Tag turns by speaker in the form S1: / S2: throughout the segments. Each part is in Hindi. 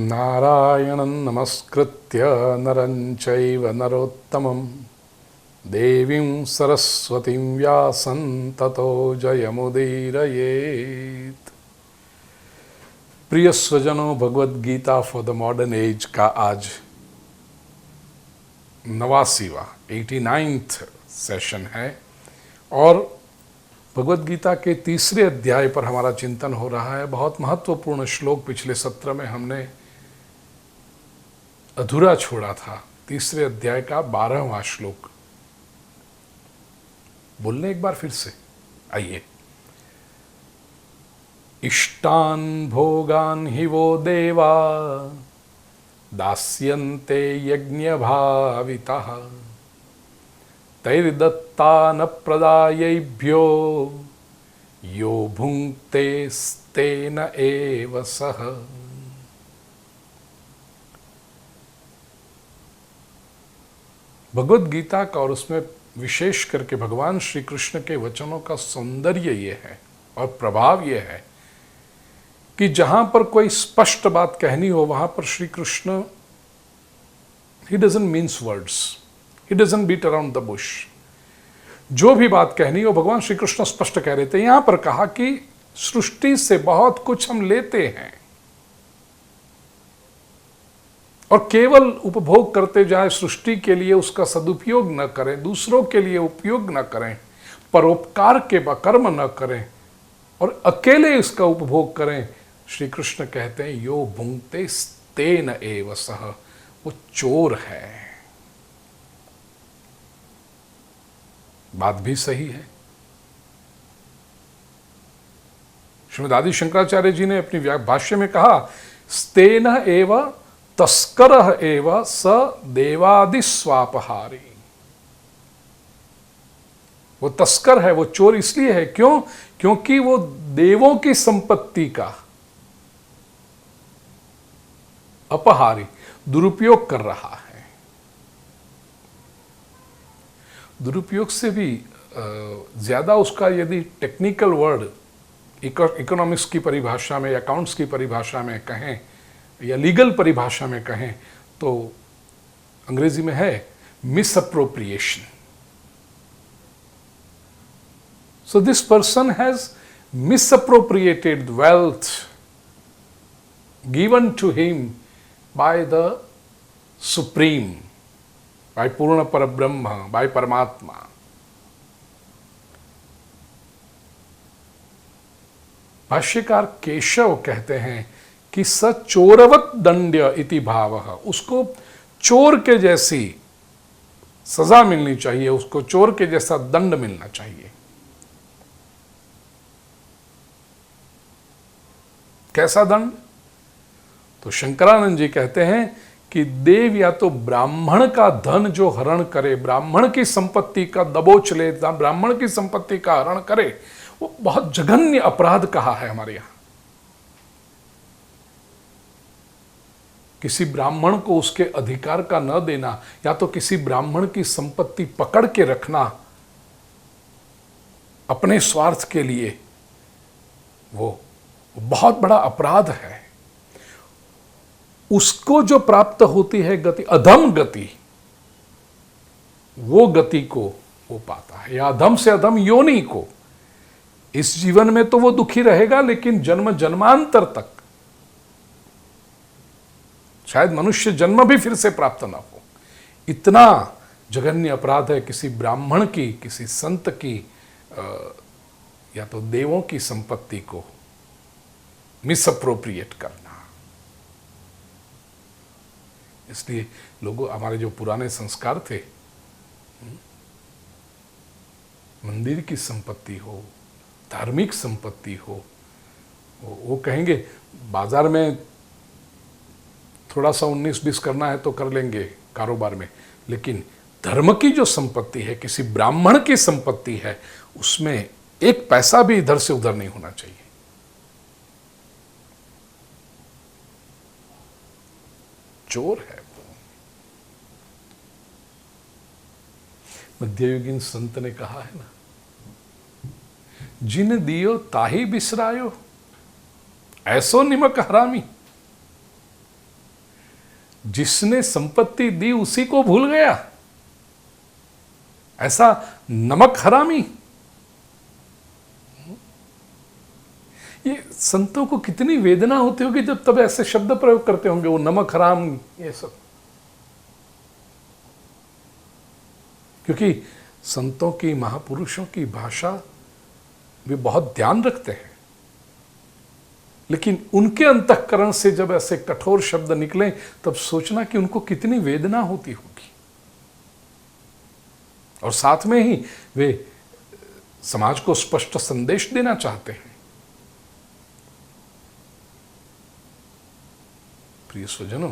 S1: नारायणं नमस्कृत्य नरं चैव नरोत्तमं देवीं सरस्वतीं व्यासं ततो जयमुदीरयेत्। प्रिय स्वजनों, Bhagavad Gita for the modern age का आज 89वां 89th सेशन है और भगवद गीता के तीसरे अध्याय पर हमारा चिंतन हो रहा है। बहुत महत्वपूर्ण श्लोक पिछले सत्र में हमने अधूरा छोड़ा था। तीसरे अध्याय का 12वां श्लोक बोलने एक बार फिर से आइए। इष्टान भोगान हि वो देवा दास्यन्ते यज्ञ भावितः तैर्दत्तान प्रदायैभ्यो यो भुङ्क्ते स्तेन एव सः। भगवद गीता का और उसमें विशेष करके भगवान श्री कृष्ण के वचनों का सौंदर्य ये है और प्रभाव ये है कि जहां पर कोई स्पष्ट बात कहनी हो वहां पर Shri Krishna he doesn't means words, he doesn't beat around the bush. जो भी बात कहनी हो भगवान श्री कृष्ण स्पष्ट कह रहे थे। यहां पर कहा कि सृष्टि से बहुत कुछ हम लेते हैं और केवल उपभोग करते जाए, सृष्टि के लिए उसका सदुपयोग न करें, दूसरों के लिए उपयोग न करें, परोपकार के कर्म न करें और अकेले इसका उपभोग करें। श्री कृष्ण कहते हैं यो भुङ्क्ते स्तेन एव सः, वो चोर है। बात भी सही है। श्रीमद् आदि शंकराचार्य जी ने अपनी भाष्य में कहा स्तेन एव तस्करः एव स देवादि स्वापहारी। वो तस्कर है, वो चोर इसलिए है क्यों? क्योंकि वो देवों की संपत्ति का अपहारी दुरुपयोग कर रहा है। दुरुपयोग से भी ज्यादा उसका यदि टेक्निकल वर्ड इकोनॉमिक्स की परिभाषा में, अकाउंट्स की परिभाषा में कहें या लीगल परिभाषा में कहें तो अंग्रेजी में है misappropriation. So this person has misappropriated wealth given to him by the Supreme, by Purna Parabrahma, by Paramatma. भाष्यकार केशव कहते हैं कि स चोरवत दंड्य इति भावः, उसको चोर के जैसी सजा मिलनी चाहिए, उसको चोर के जैसा दंड मिलना चाहिए। कैसा दंड? तो शंकरानंद जी कहते हैं कि देव या तो ब्राह्मण का धन जो हरण करे, ब्राह्मण की संपत्ति का दबोच ले, ब्राह्मण की संपत्ति का हरण करे, वो बहुत जघन्य अपराध कहा है हमारे यहां। किसी ब्राह्मण को उसके अधिकार का न देना या तो किसी ब्राह्मण की संपत्ति पकड़ के रखना अपने स्वार्थ के लिए, वो बहुत बड़ा अपराध है। उसको जो प्राप्त होती है गति, अधम गति, वो गति को वो पाता है, या अधम से अधम योनि को। इस जीवन में तो वो दुखी रहेगा, लेकिन जन्म जन्मांतर तक शायद मनुष्य जन्म भी फिर से प्राप्त ना हो। इतना जघन्य अपराध है किसी ब्राह्मण की, किसी संत की या तो देवों की संपत्ति को मिसअप्रोप्रिएट करना। इसलिए लोगों, हमारे जो पुराने संस्कार थे, मंदिर की संपत्ति हो, धार्मिक संपत्ति हो, वो कहेंगे बाजार में थोड़ा सा 19-20 करना है तो कर लेंगे कारोबार में, लेकिन धर्म की जो संपत्ति है, किसी ब्राह्मण की संपत्ति है, उसमें एक पैसा भी इधर से उधर नहीं होना चाहिए। चोर है वो। मध्ययुगीन संत ने कहा है ना, जिन दियो ताही बिसरायो, ऐसो निमक हरामी। जिसने संपत्ति दी उसी को भूल गया, ऐसा नमक हरामी। ये संतों को कितनी वेदना होती होगी जब तब ऐसे शब्द प्रयोग करते होंगे, वो नमक हराम, ये सब। क्योंकि संतों की, महापुरुषों की भाषा वे बहुत ध्यान रखते हैं, लेकिन उनके अंतःकरण से जब ऐसे कठोर शब्द निकले तब सोचना कि उनको कितनी वेदना होती होगी। और साथ में ही वे समाज को स्पष्ट संदेश देना चाहते हैं। प्रिय स्वजनों,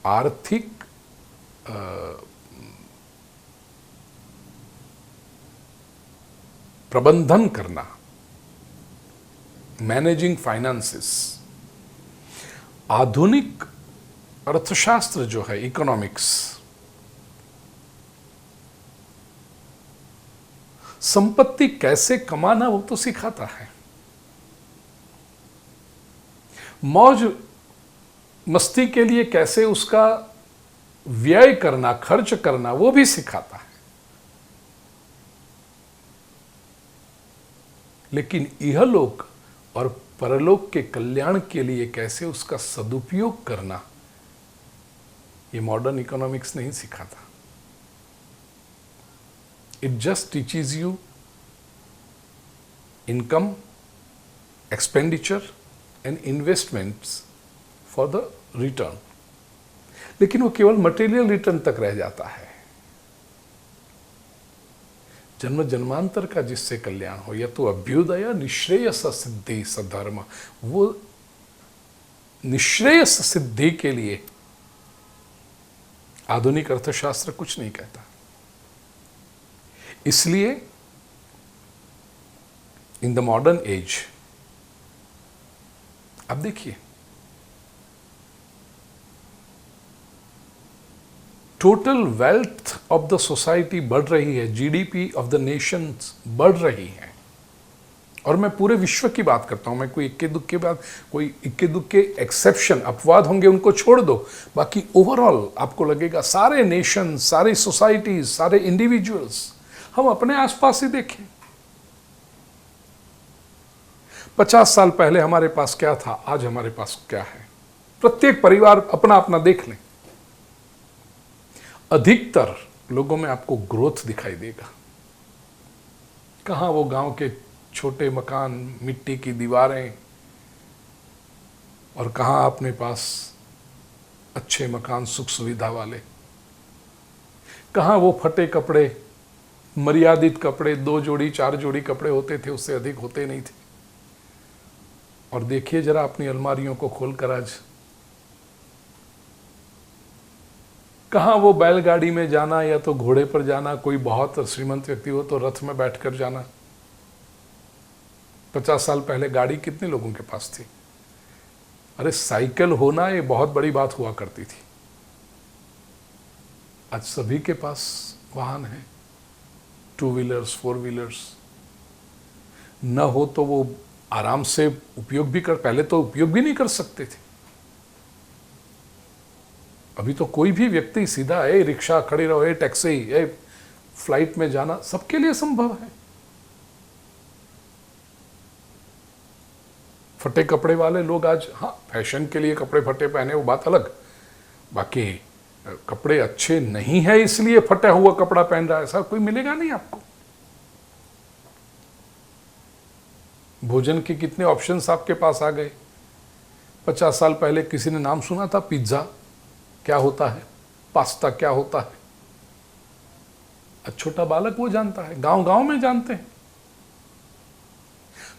S1: आर्थिक प्रबंधन करना, मैनेजिंग फाइनेंसेस, आधुनिक अर्थशास्त्र जो है, इकोनॉमिक्स, संपत्ति कैसे कमाना वो तो सिखाता है, मौज मस्ती के लिए कैसे उसका व्यय करना, खर्च करना, वो भी सिखाता है। लेकिन इहलोक और परलोक के कल्याण के लिए कैसे उसका सदुपयोग करना, ये मॉडर्न इकोनॉमिक्स नहीं सिखाता। It just teaches you income, expenditure and investments for the return, लेकिन वो केवल मटेरियल रिटर्न तक रह जाता है। जन्म जन्मांतर का जिससे कल्याण हो, या तो अभ्युदय निश्रेयस सिद्धि सधर्म, वो निश्रेयस सिद्धि के लिए आधुनिक अर्थशास्त्र कुछ नहीं कहता। इसलिए इन द मॉडर्न एज, अब देखिए, total wealth of the society बढ़ रही है, जीडीपी ऑफ द नेशंस बढ़ रही है, और मैं पूरे विश्व की बात करता हूं। मैं कोई इक्के दुक्के बात, कोई इक्के दुक्के एक्सेप्शन, अपवाद होंगे, उनको छोड़ दो। बाकी ओवरऑल आपको लगेगा सारे नेशन, सारी सोसाइटीज, सारे इंडिविजुअल्स, हम अपने आसपास ही देखें। 50 साल पहले हमारे पास क्या था, आज हमारे पास क्या है। प्रत्येक परिवार अपना अपना देख लें। अधिकतर लोगों में आपको ग्रोथ दिखाई देगा। कहाँ वो गांव के छोटे मकान, मिट्टी की दीवारें, और कहाँ अपने पास अच्छे मकान, सुख सुविधा वाले। कहाँ वो फटे कपड़े, मर्यादित कपड़े, 2 जोड़ी 4 जोड़ी कपड़े होते थे, उससे अधिक होते नहीं थे। और देखिए जरा अपनी अलमारियों को खोलकर आज, कहाँ वो बैलगाड़ी में जाना या तो घोड़े पर जाना, कोई बहुत श्रीमंत व्यक्ति हो तो रथ में बैठकर जाना। 50 साल पहले गाड़ी कितने लोगों के पास थी? अरे साइकिल होना ये बहुत बड़ी बात हुआ करती थी। आज सभी के पास वाहन है, 2 व्हीलर्स, 4 व्हीलर्स। न हो तो वो आराम से उपयोग भी कर, पहले तो उपयोग भी नहीं कर सकते थे। अभी तो कोई भी व्यक्ति सीधा रिक्शा खड़ी रहो, टैक्सी, फ्लाइट में जाना सबके लिए संभव है। फटे कपड़े वाले लोग आज, हाँ फैशन के लिए कपड़े फटे पहने वो बात अलग, बाकी कपड़े अच्छे नहीं है इसलिए फटा हुआ कपड़ा पहन रहा है, ऐसा कोई मिलेगा नहीं आपको। भोजन के कितने ऑप्शंस आपके पास आ गए। 50 साल पहले किसी ने नाम सुना था पिज्जा क्या होता है, पास्ता क्या होता है? छोटा बालक वो जानता है, गांव गांव में जानते हैं।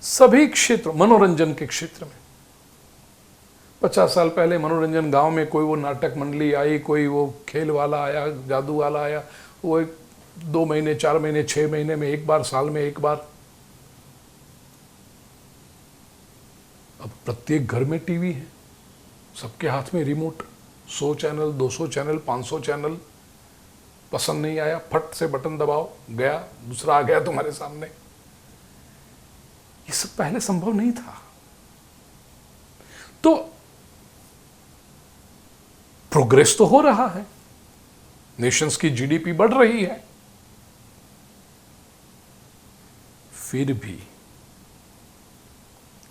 S1: सभी क्षेत्र, मनोरंजन के क्षेत्र में 50 साल पहले मनोरंजन गांव में कोई वो नाटक मंडली आई, कोई वो खेल वाला आया, जादू वाला आया, वो 2 महीने 4 महीने 6 महीने में एक बार, साल में एक बार। अब प्रत्येक घर में टीवी है, सबके हाथ में रिमोट, 100 चैनल, 200 चैनल, 500 चैनल। पसंद नहीं आया, फट से बटन दबाओ, गया, दूसरा आ गया तुम्हारे सामने। ये सब पहले संभव नहीं था। तो प्रोग्रेस तो हो रहा है, नेशंस की जीडीपी बढ़ रही है, फिर भी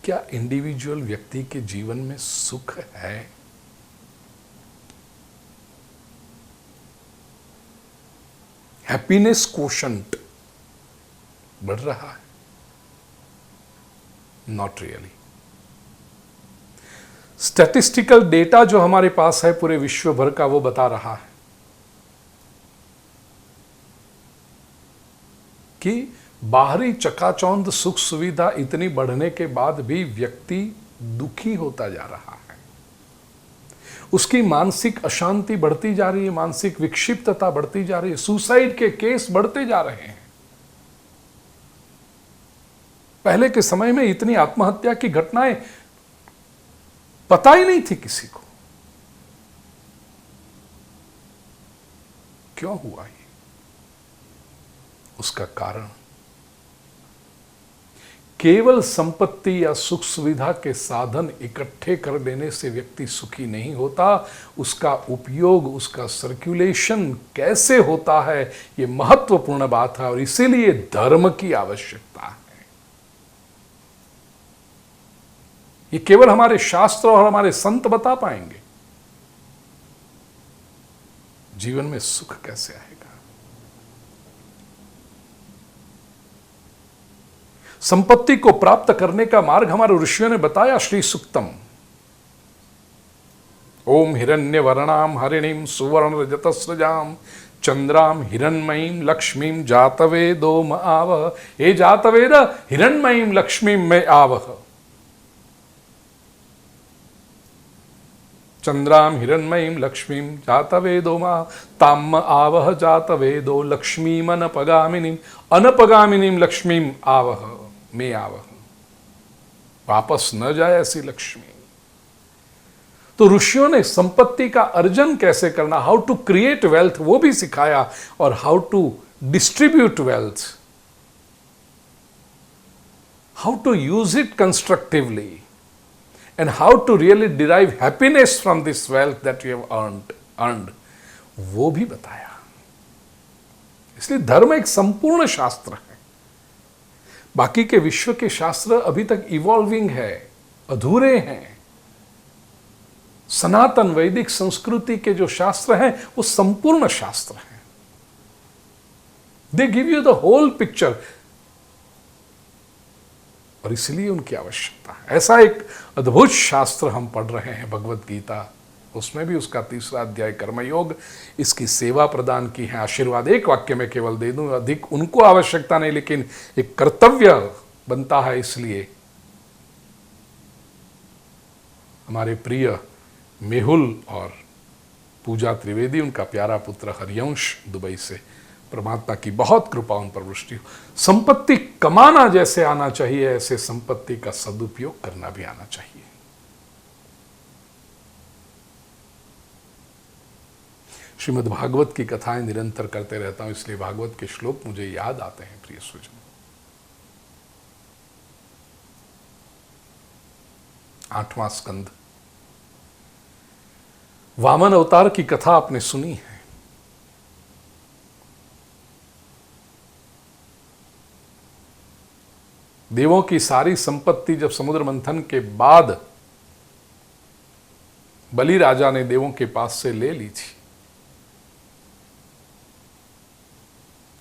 S1: क्या इंडिविजुअल व्यक्ति के जीवन में सुख है? हैप्पीनेस कोशंट बढ़ रहा है? Not really. स्टैटिस्टिकल डेटा जो हमारे पास है पूरे विश्व भर का, वो बता रहा है कि बाहरी चकाचौंध सुख सुविधा इतनी बढ़ने के बाद भी व्यक्ति दुखी होता जा रहा है, उसकी मानसिक अशांति बढ़ती जा रही है, मानसिक विक्षिप्तता बढ़ती जा रही है, सुसाइड के केस बढ़ते जा रहे हैं। पहले के समय में इतनी आत्महत्या की घटनाएं पता ही नहीं थी किसी को। क्यों हुआ ये? उसका कारण केवल संपत्ति या सुख सुविधा के साधन इकट्ठे कर लेने से व्यक्ति सुखी नहीं होता, उसका उपयोग, उसका सर्कुलेशन कैसे होता है, ये महत्वपूर्ण बात है। और इसीलिए धर्म की आवश्यकता है। ये केवल हमारे शास्त्र और हमारे संत बता पाएंगे। जीवन में सुख कैसे आएगा? संपत्ति को प्राप्त करने का मार्ग हमारे ऋषियों ने बताया श्री सूक्तम। ओम हिरण्य वर्णाम हरिणीम सुवर्ण रजतस्रजाम चंद्राम हिरण्मयीम लक्ष्मीम जातवेदो म आवह। हे जातवेद, हिरण्मयीम लक्ष्मीम में आवह। चंद्राम हिरण्मयीम लक्ष्मीम जातवेदो मा ताम आवह जातवेदो लक्ष्मीम अनपगामिनीम अनपगामिनीम लक्ष्मीम आवह में आवह। वापस न जाए ऐसी लक्ष्मी। तो ऋषियों ने संपत्ति का अर्जन कैसे करना, हाउ टू क्रिएट वेल्थ, वो भी सिखाया, और how to distribute wealth, how to use it constructively, and how to really derive happiness from this wealth that you have earned, वो भी बताया। इसलिए धर्म एक संपूर्ण शास्त्र है। बाकी के विश्व के शास्त्र अभी तक इवॉल्विंग है, अधूरे हैं। सनातन वैदिक संस्कृति के जो शास्त्र हैं वो संपूर्ण शास्त्र हैं। They give you the whole picture, और इसलिए उनकी आवश्यकता है। ऐसा एक अद्भुत शास्त्र हम पढ़ रहे हैं, भगवत गीता, उसमें भी उसका 3रा अध्याय कर्मयोग, इसकी सेवा प्रदान की है। आशीर्वाद एक वाक्य में केवल दे दूं, अधिक उनको आवश्यकता नहीं, लेकिन एक कर्तव्य बनता है। इसलिए हमारे प्रिय मेहुल और पूजा त्रिवेदी, उनका प्यारा पुत्र हरिवंश दुबई से, परमात्मा की बहुत कृपा उन पर वृष्टि हो। संपत्ति कमाना जैसे आना चाहिए, ऐसे संपत्ति का सदुपयोग करना भी आना चाहिए। श्रीमद् भागवत की कथाएं निरंतर करते रहता हूं, इसलिए भागवत के श्लोक मुझे याद आते हैं प्रिय सुजन। 8वां स्कंद, वामन अवतार की कथा आपने सुनी है। देवों की सारी संपत्ति जब समुद्र मंथन के बाद बलि राजा ने देवों के पास से ले ली थी,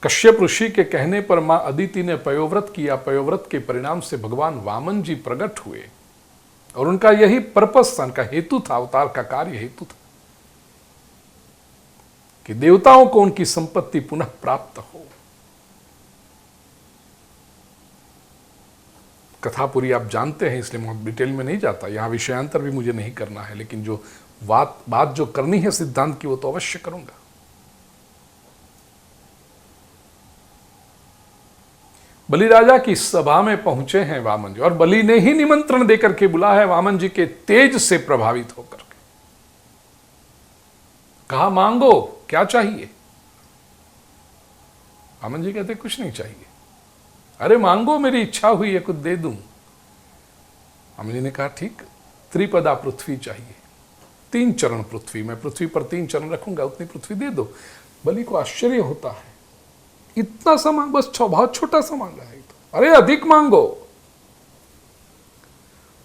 S1: कश्यप ऋषि के कहने पर मां अदिति ने पयोव्रत किया। पयोव्रत के परिणाम से भगवान वामन जी प्रकट हुए, और उनका यही पर्पस था, उनका हेतु था, अवतार का कार्य हेतु था कि देवताओं को उनकी संपत्ति पुनः प्राप्त हो। कथा पूरी आप जानते हैं, इसलिए मैं डिटेल में नहीं जाता, यहां विषयांतर भी मुझे नहीं करना है, लेकिन जो बात जो करनी है सिद्धांत की, वो तो अवश्य करूंगा। बलि राजा की सभा में पहुंचे हैं वामन जी, और बलि ने ही निमंत्रण देकर के बुलाया है वामन जी के तेज से प्रभावित होकर के। कहा मांगो, क्या चाहिए? वामन जी कहते कुछ नहीं चाहिए, अरे मांगो, मेरी इच्छा हुई है कुछ दे दूं। अम्मा जी ने कहा ठीक, त्रिपदा पृथ्वी चाहिए, 3 चरण पृथ्वी, मैं पृथ्वी पर 3 चरण रखूंगा, उतनी पृथ्वी दे दो। बलि को आश्चर्य होता है, इतना सा मांग, बस बहुत छोटा सा मांगा है तो। अरे अधिक मांगो।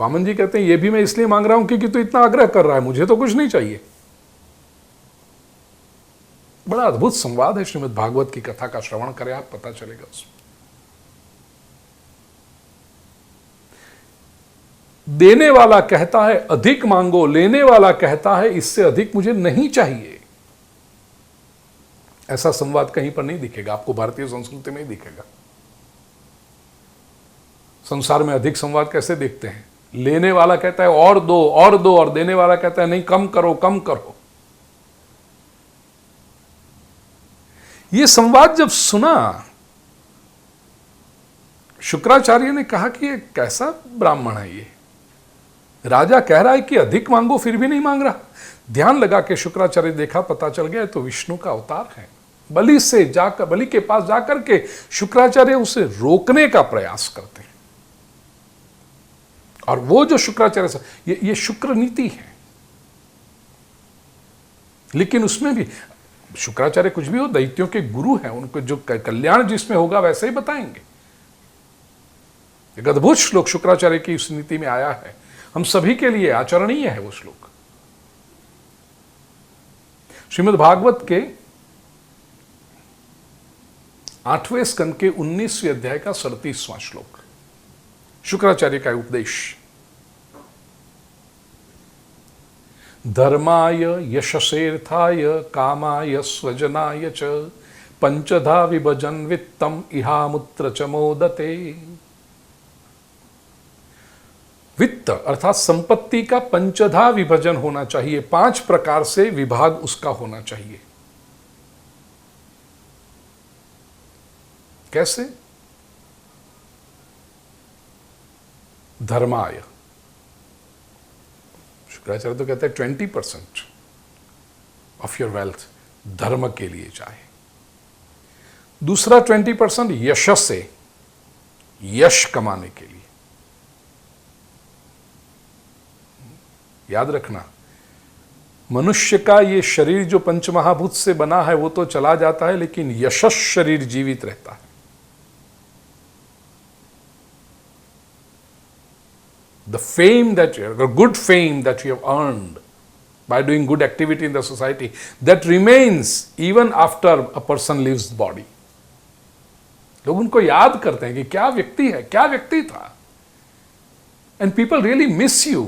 S1: वामन जी कहते हैं ये भी मैं इसलिए मांग रहा हूं क्योंकि तू इतना आग्रह कर रहा है, मुझे तो कुछ नहीं चाहिए। बड़ा अद्भुत संवाद है, श्रीमद् भागवत की कथा का श्रवण करें आप, पता चलेगा उसमें। देने वाला कहता है अधिक मांगो, लेने वाला कहता है इससे अधिक मुझे नहीं चाहिए। ऐसा संवाद कहीं पर नहीं दिखेगा आपको, भारतीय संस्कृति में ही दिखेगा। संसार में अधिक संवाद कैसे देखते हैं? लेने वाला कहता है और दो और दो, और देने वाला कहता है नहीं कम करो कम करो। यह संवाद जब सुना, शुक्राचार्य ने कहा कि ये कैसा ब्राह्मण है ये, राजा कह रहा है कि अधिक मांगो फिर भी नहीं मांग रहा। ध्यान लगा के शुक्राचार्य देखा, पता चल गया तो विष्णु का अवतार है। बलि से जाकर, बलि के पास जाकर के शुक्राचार्य उसे रोकने का प्रयास करते हैं। और वो जो शुक्राचार्य से, ये शुक्र नीति है। लेकिन उसमें भी शुक्राचार्य कुछ भी हो, दैत्यों के गुरु हैं, उनको जो कल्याण जिसमें होगा वैसे ही बताएंगे। एक अद्भुत श्लोक शुक्राचार्य की उस नीति में आया है, हम सभी के लिए आचरणीय है वो श्लोक। श्रीमद् भागवत के 8वें स्कंद के 19वें अध्याय का 37वां श्लोक, शुक्राचार्य का उपदेश। धर्माय यशसेर्थाय कामाय स्वजनाय च पंचधा विभजन वित्तम इहामुत्र च मोदते। वित्त अर्थात संपत्ति का पंचधा विभजन होना चाहिए, 5 प्रकार से विभाग उसका होना चाहिए। कैसे? धर्माय, शुक्राचार्य तो कहते हैं 20% ऑफ योर वेल्थ धर्म के लिए चाहे। दूसरा 20% यश से, यश कमाने के लिए। याद रखना, मनुष्य का ये शरीर जो पंचमहाभूत से बना है वो तो चला जाता है, लेकिन यशस् शरीर जीवित रहता है। The fame that you, the good fame that you have earned by doing good activity in the society, that remains even after a person leaves the body. लोग उनको याद करते हैं कि क्या व्यक्ति है, क्या व्यक्ति था, and people really miss you.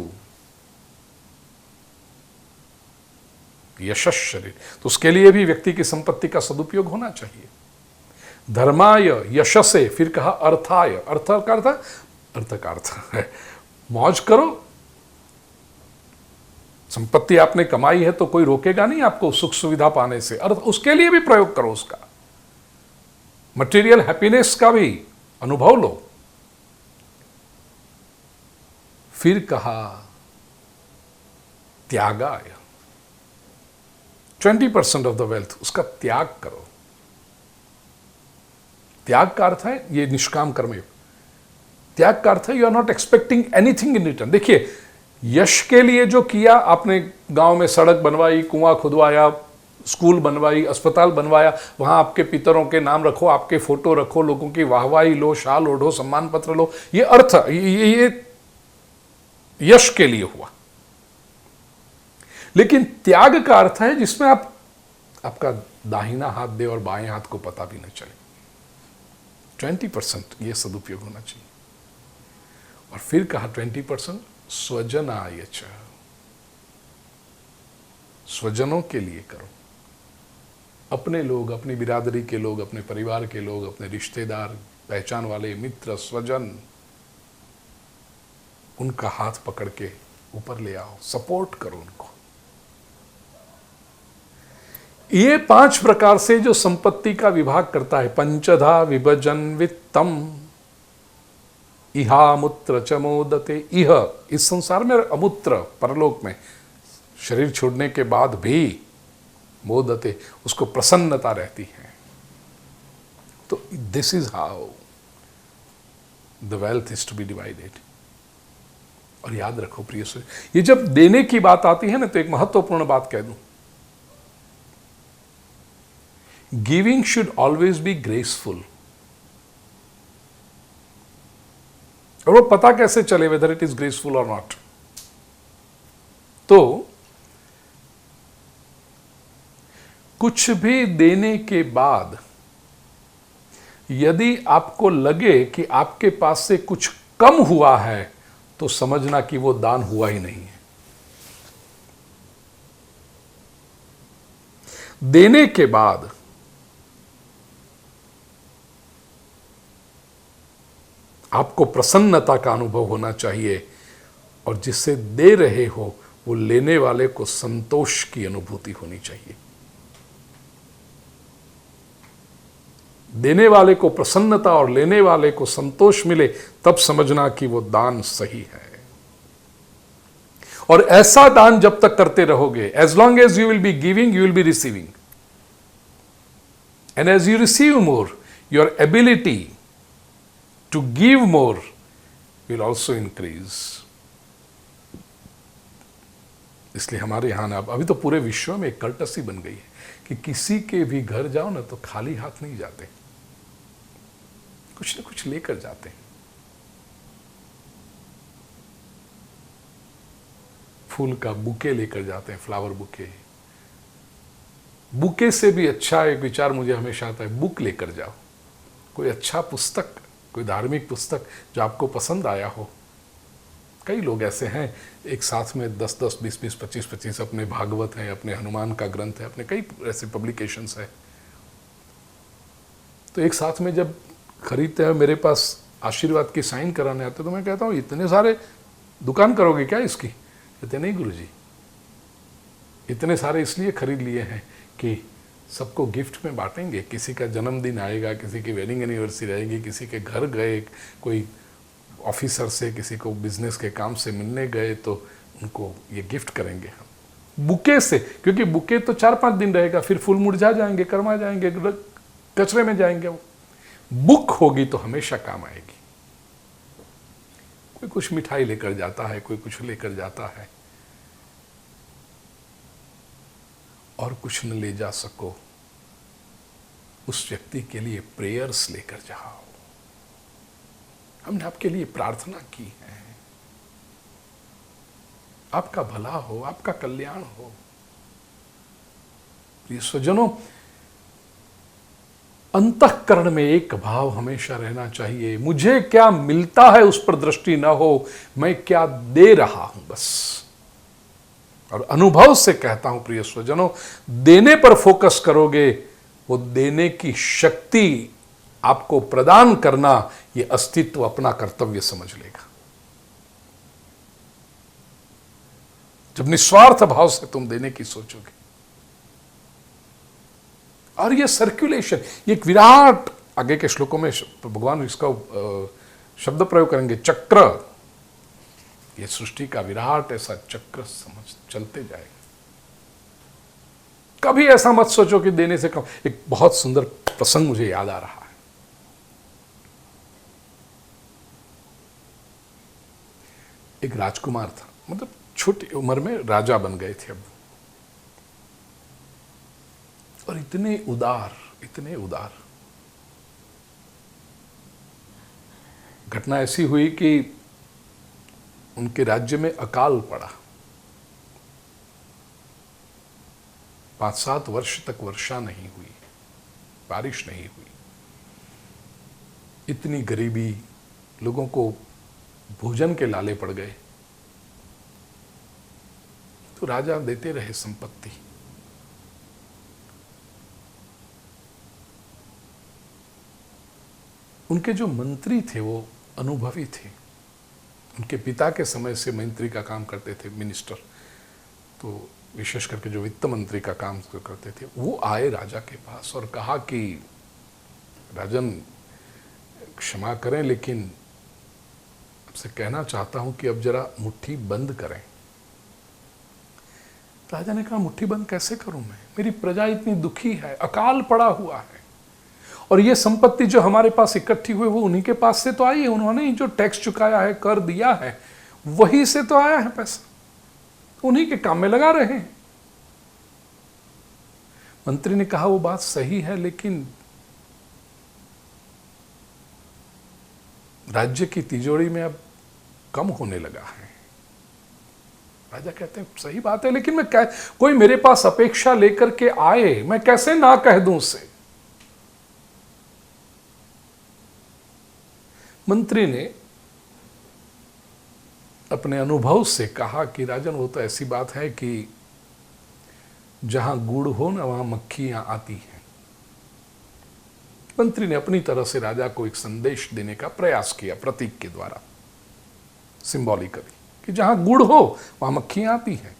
S1: यशस् शरीर, तो उसके लिए भी व्यक्ति की संपत्ति का सदुपयोग होना चाहिए। धर्माय यशसे, फिर कहा अर्थाय, अर्थ का अर्थ है मौज करो। संपत्ति आपने कमाई है तो कोई रोकेगा नहीं आपको सुख सुविधा पाने से, अर्थ उसके लिए भी प्रयोग करो, उसका मटेरियल हैप्पीनेस का भी अनुभव लो। फिर कहा त्यागाय, 20% ऑफ द वेल्थ उसका त्याग करो। त्याग का अर्थ है ये निष्काम कर्मयोग। त्याग का अर्थ है you are not expecting anything in return. देखिए, यश के लिए जो किया आपने, गांव में सड़क बनवाई, कुआं खुदवाया, स्कूल बनवाई, अस्पताल बनवाया, वहां आपके पितरों के नाम रखो, आपके फोटो रखो, लोगों की वाहवाही लो, शाल ओढ़ो, सम्मान पत्र लो, ये अर्थ, ये यश के लिए हुआ। लेकिन त्याग का अर्थ है जिसमें आपका दाहिना हाथ दे और बाएं हाथ को पता भी न चले। 20% ये सदुपयोग होना चाहिए। और फिर कहा 20% स्वजनाय च, स्वजनों के लिए करो। अपने लोग, अपनी बिरादरी के लोग, अपने परिवार के लोग, अपने रिश्तेदार, पहचान वाले, मित्र, स्वजन, उनका हाथ पकड़ के ऊपर ले आओ, सपोर्ट करो उनको। ये 5 प्रकार से जो संपत्ति का विभाग करता है, पंचधा विभजन वित्तम इहामुत्र च मोदते। इह, इस संसार में, अमुत्र परलोक में, शरीर छोड़ने के बाद भी मोदते, उसको प्रसन्नता रहती है। तो this is how the wealth is to be divided. और याद रखो प्रिय से, ये जब देने की बात आती है ना, तो एक महत्वपूर्ण बात कह दूं, giving should always be graceful. और वो पता कैसे चले वेदर इट इज ग्रेसफुल और नॉट? तो कुछ भी देने के बाद यदि आपको लगे कि आपके पास से कुछ कम हुआ है, तो समझना कि वो दान हुआ ही नहीं है। देने के बाद आपको प्रसन्नता का अनुभव होना चाहिए, और जिससे दे रहे हो वो लेने वाले को संतोष की अनुभूति होनी चाहिए। देने वाले को प्रसन्नता और लेने वाले को संतोष मिले, तब समझना कि वो दान सही है। और ऐसा दान जब तक करते रहोगे, as long as you will be giving, you will be receiving, and as you receive more, your ability to give more will also increase। इसलिए हमारे यहां ना, अभी तो पूरे विश्व में एक कर्टसी बन गई है कि किसी के भी घर जाओ ना तो खाली हाथ नहीं जाते, कुछ ना कुछ लेकर जाते हैं। फूल का बुके लेकर जाते हैं, फ्लावर बुके। बुके से भी अच्छा एक विचार मुझे हमेशा आता है, बुक लेकर जाओ। कोई अच्छा पुस्तक, कोई धार्मिक पुस्तक जो आपको पसंद आया हो। कई लोग ऐसे हैं, एक साथ में 10-10, 20-20, 25-25 अपने भागवत हैं, अपने हनुमान का ग्रंथ है, अपने कई ऐसे पब्लिकेशंस है, तो एक साथ में जब खरीदते हैं, मेरे पास आशीर्वाद की साइन कराने आते, तो मैं कहता हूँ इतने सारे दुकान करोगे क्या इसकी? कहते नहीं गुरुजी, इतने सारे इसलिए खरीद लिए हैं कि सबको गिफ्ट में बांटेंगे। किसी का जन्मदिन आएगा, किसी की वेडिंग एनिवर्सरी रहेगी, किसी के घर गए, कोई ऑफिसर से किसी को बिजनेस के काम से मिलने गए, तो उनको ये गिफ्ट करेंगे हम बुके से। क्योंकि बुके तो 4-5 दिन रहेगा, फिर फूल मुरझा जाएंगे, कर्मा जाएंगे, कचरे में जाएंगे। वो बुक होगी तो हमेशा काम आएगी। कोई कुछ मिठाई लेकर जाता है, कोई कुछ लेकर जाता है, और कुछ न ले जा सको, उस व्यक्ति के लिए प्रेयर्स लेकर जाओ। हमने आपके लिए प्रार्थना की है, आपका भला हो, आपका कल्याण हो। प्रिय स्वजनों, अंतःकरण में एक भाव हमेशा रहना चाहिए, मुझे क्या मिलता है उस पर दृष्टि ना हो, मैं क्या दे रहा हूं बस। और अनुभव से कहता हूं प्रिय स्वजनों, देने पर फोकस करोगे, वो देने की शक्ति आपको प्रदान करना, ये अस्तित्व अपना कर्तव्य समझ लेगा। जब निस्वार्थ भाव से तुम देने की सोचोगे, और ये सर्कुलेशन, ये एक विराट, आगे के श्लोकों में भगवान इसका शब्द प्रयोग करेंगे, चक्र। ये सृष्टि का विराट ऐसा चक्र समझ चलते जाएगा। कभी ऐसा मत सोचो कि देने से कम। एक बहुत सुंदर प्रसंग मुझे याद आ रहा है। एक राजकुमार था, मतलब छोटी उम्र में राजा बन गए थे अब, और इतने उदार, इतने उदार। घटना ऐसी हुई कि उनके राज्य में अकाल पड़ा। 5-7 वर्ष तक वर्षा नहीं हुई, बारिश नहीं हुई। इतनी गरीबी, लोगों को भोजन के लाले पड़ गए। तो राजा देते रहे संपत्ति। उनके जो मंत्री थे वो अनुभवी थे, उनके पिता के समय से मंत्री का काम करते थे, मिनिस्टर। तो विशेष करके जो वित्त मंत्री का काम करते थे, वो आए राजा के पास और कहा कि राजन क्षमा करें, लेकिन आपसे कहना चाहता हूं कि अब जरा मुट्ठी बंद करें। राजा ने कहा मुट्ठी बंद कैसे करूं मैं, मेरी प्रजा इतनी दुखी है, अकाल पड़ा हुआ है, और ये संपत्ति जो हमारे पास इकट्ठी हुई वो उन्हीं के पास से तो आई है, उन्होंने ही जो टैक्स चुकाया है, कर दिया है, वही से तो आया है पैसा, उन्हीं के काम में लगा रहे हैं। मंत्री ने कहा वो बात सही है, लेकिन राज्य की तिजोरी में अब कम होने लगा है। राजा कहते हैं सही बात है, लेकिन मैं कोई मेरे पास अपेक्षा लेकर के आए, मैं कैसे ना कह दूं उसे। मंत्री ने अपने अनुभव से कहा कि राजन वो तो ऐसी बात है कि जहां गुड़ हो ना वहां मक्खियां आती हैं। मंत्री ने अपनी तरह से राजा को एक संदेश देने का प्रयास किया प्रतीक के द्वारा, सिंबॉलिकली, कि जहां गुड़ हो वहां मक्खियां आती हैं।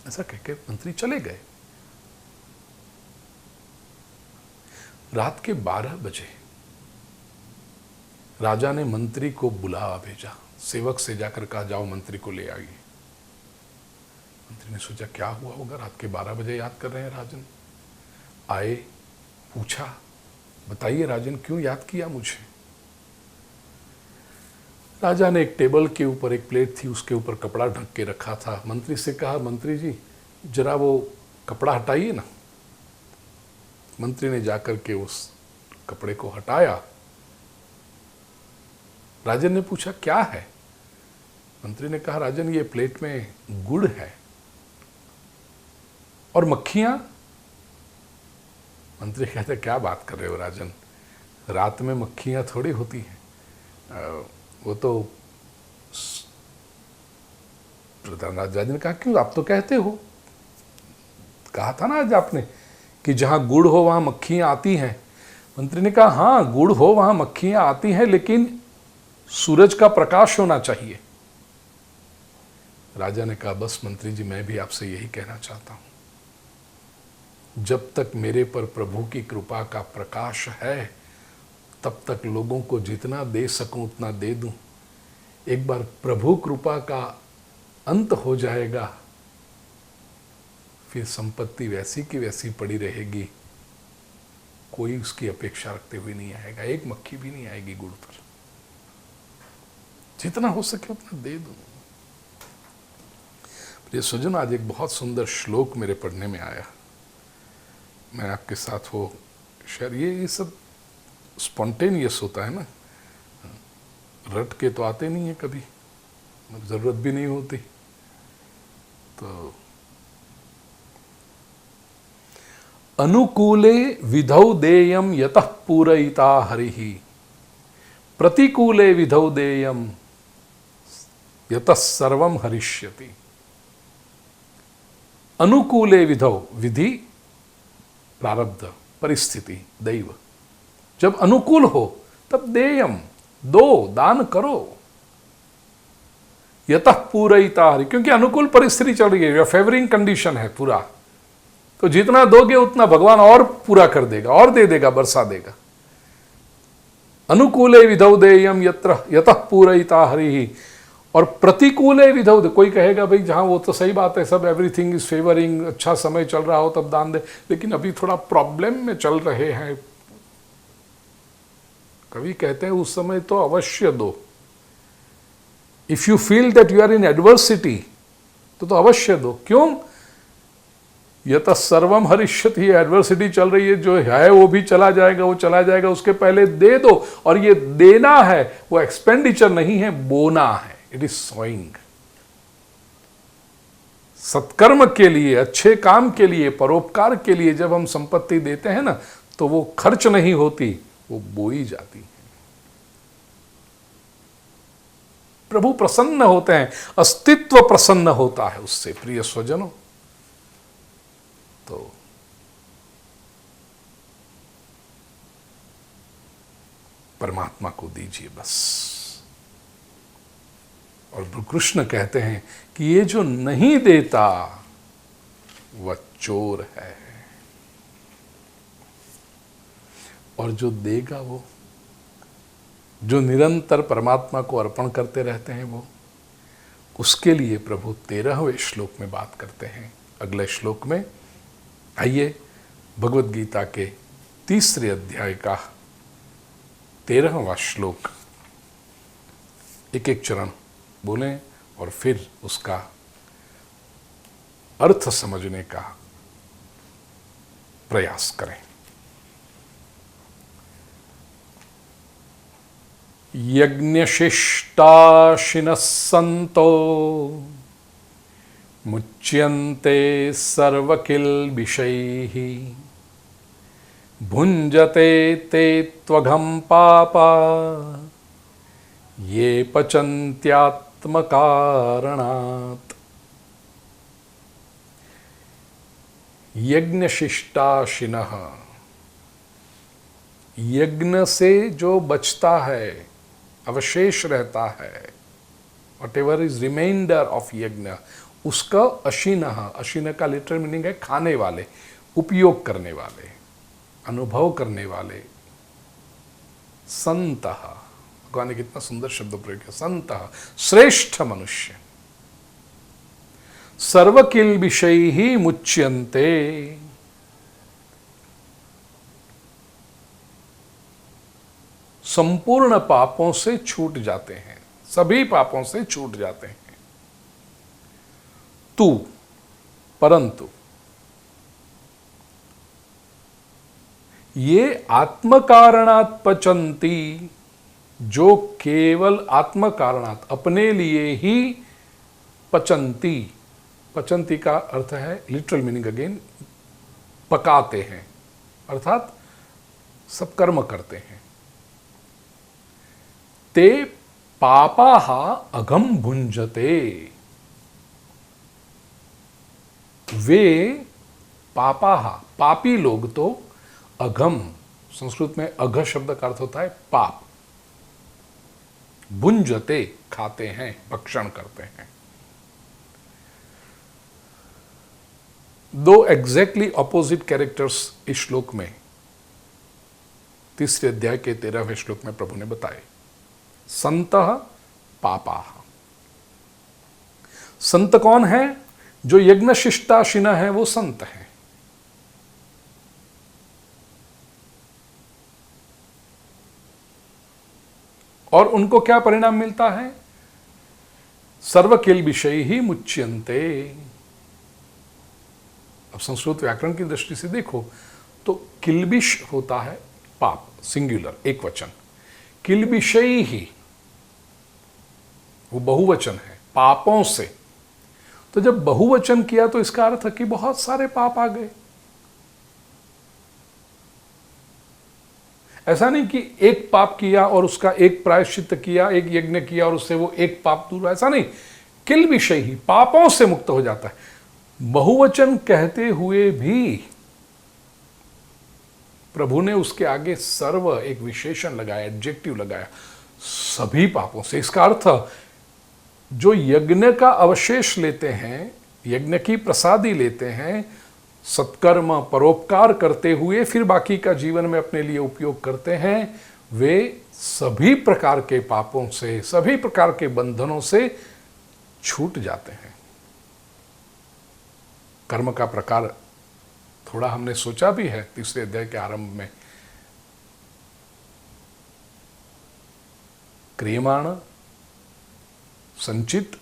S1: ऐसा कहकर मंत्री चले गए। रात के 12 बजे राजा ने मंत्री को बुला भेजा, सेवक से जाकर कहा जाओ मंत्री को ले आइए। मंत्री ने सोचा क्या हुआ होगा, रात के 12 बजे याद कर रहे हैं राजन। आए, पूछा बताइए राजन क्यों याद किया मुझे। राजा ने एक टेबल के ऊपर एक प्लेट थी, उसके ऊपर कपड़ा ढक के रखा था। मंत्री से कहा मंत्री जी जरा वो कपड़ा हटाइए ना। मंत्री ने जाकर के उस कपड़े को हटाया। राजन ने पूछा क्या है। मंत्री ने कहा राजन ये प्लेट में गुड़ है और मक्खियां। मंत्री कहते क्या बात कर रहे हो राजन, रात में मक्खियां थोड़ी होती हैं। वो तो प्रधान राजा ने कहा क्यों आप तो कहते हो, कहा था ना आज आपने कि जहां गुड़ हो वहां मक्खियां आती हैं। मंत्री ने कहा हाँ गुड़ हो वहां मक्खियां आती हैं, लेकिन सूरज का प्रकाश होना चाहिए। राजा ने कहा बस मंत्री जी मैं भी आपसे यही कहना चाहता हूं, जब तक मेरे पर प्रभु की कृपा का प्रकाश है तब तक लोगों को जितना दे सकूं उतना दे दूं। एक बार प्रभु कृपा का अंत हो जाएगा फिर संपत्ति वैसी की वैसी पड़ी रहेगी, कोई उसकी अपेक्षा रखते हुए नहीं आएगा, एक मक्खी भी नहीं आएगी गुड़ पर। जितना हो सके उतना दे दूं। प्रिय स्वजन आज एक बहुत सुंदर श्लोक मेरे पढ़ने में आया, मैं आपके साथ वो शेयर, ये सब स्पॉन्टेनियस होता है ना, रट के तो आते नहीं है कभी, जरूरत भी नहीं होती। तो अनुकूले विधौ देयम यतः पूरयिता हरिः, प्रतिकूले विधौ देयम यतः सर्वम हरिष्यति। अनुकूले विधौ, विधि प्रारब्ध, परिस्थिति, दैव, जब अनुकूल हो तब देयम, दो, दान करो। यतः पूरयिता हरि, क्योंकि अनुकूल परिस्थिति चल रही है, फेवरिंग कंडीशन है पूरा, तो जितना दोगे उतना भगवान और पूरा कर देगा, और दे देगा, बरसा देगा। अनुकूले विधौ देयम यतः पूरयिता हरि। और प्रतिकूले विधौ, कोई कहेगा भाई जहां वो तो सही बात है, सब एवरीथिंग इज फेवरिंग, अच्छा समय चल रहा हो तब दान दे, लेकिन अभी थोड़ा प्रॉब्लम में चल रहे हैं, कवि कहते हैं उस समय तो अवश्य दो। If you feel that you are in adversity तो अवश्य दो। क्यों? यतः सर्वम हरिष्यति, एडवर्सिटी चल रही है, जो है वो भी चला जाएगा, वो चला जाएगा, उसके पहले दे दो। और ये देना है, वो एक्सपेंडिचर नहीं है, बोना है, इट इज सोइंग। सत्कर्म के लिए, अच्छे काम के लिए, परोपकार के लिए जब हम संपत्ति देते हैं ना, तो वो खर्च नहीं होती, वो बोई जाती है। प्रभु प्रसन्न होते हैं, अस्तित्व प्रसन्न होता है उससे। प्रिय स्वजनों, तो परमात्मा को दीजिए बस। और कृष्ण कहते हैं कि ये जो नहीं देता वह चोर है, और जो देगा, वो जो निरंतर परमात्मा को अर्पण करते रहते हैं, वो उसके लिए प्रभु 13वें श्लोक में बात करते हैं। अगले श्लोक में आइए भगवद गीता के तीसरे अध्याय का 13वां श्लोक एक एक चरण बोलें और फिर उसका अर्थ समझने का प्रयास करें। यज्ञशिष्टाशिनः सन्तो मुच्यन्ते सर्वकिल्बिषैः भुञ्जते ते त्वघं पापा ये पचन्त्यात्मकारणात्। यज्ञशिष्टाशिनः, यज्ञ से जो बचता है, अवशेष रहता है, whatever is reminder of yajna, उसका अशिनः, अशिन का लिटरल मीनिंग है खाने वाले, उपयोग करने वाले, अनुभव करने वाले। संतः, भगवान ने कितना सुंदर शब्द प्रयोग किया, संतः श्रेष्ठ मनुष्य। सर्वकिल विषय ही मुच्यन्ते, संपूर्ण पापों से छूट जाते हैं, सभी पापों से छूट जाते हैं। तू, परंतु ये आत्मकारणात् पचंती, जो केवल आत्मकारणात् अपने लिए ही पचंती, पचंती का अर्थ है लिटरल मीनिंग अगेन पकाते हैं, अर्थात सब कर्म करते हैं। ते पापाः अघम भुंजते, वे पापाः, पापी लोग तो अघम, संस्कृत में अघ शब्द का अर्थ होता है पाप, भुंजते खाते हैं, भक्षण करते हैं। दो एग्जैक्टली ऑपोजिट कैरेक्टर्स इस श्लोक में, तीसरे अध्याय के 13वें श्लोक में प्रभु ने बताए। संतः पापाः, संत कौन है? जो यज्ञ शिष्टाशिना है वो संत है। और उनको क्या परिणाम मिलता है? सर्वकिल विषय ही मुच्यन्ते। अब संस्कृत व्याकरण की दृष्टि से देखो तो किल्बिष होता है पाप, सिंगुलर, एक वचन। किल्बिषय ही वो बहुवचन है, पापों से। तो जब बहुवचन किया तो इसका अर्थ है कि बहुत सारे पाप आ गए। ऐसा नहीं कि एक पाप किया और उसका एक प्रायश्चित किया, एक यज्ञ किया और उससे वो एक पाप दूर हुआ, ऐसा नहीं। किल विषय ही, पापों से मुक्त हो जाता है। बहुवचन कहते हुए भी प्रभु ने उसके आगे सर्व एक विशेषण लगाया, एडजेक्टिव लगाया, सभी पापों से। इसका अर्थ जो यज्ञ का अवशेष लेते हैं, यज्ञ की प्रसादी लेते हैं, सत्कर्म परोपकार करते हुए फिर बाकी का जीवन में अपने लिए उपयोग करते हैं, वे सभी प्रकार के पापों से, सभी प्रकार के बंधनों से छूट जाते हैं। कर्म का प्रकार थोड़ा हमने सोचा भी है तीसरे अध्याय के आरंभ में। क्रियमाण, संचित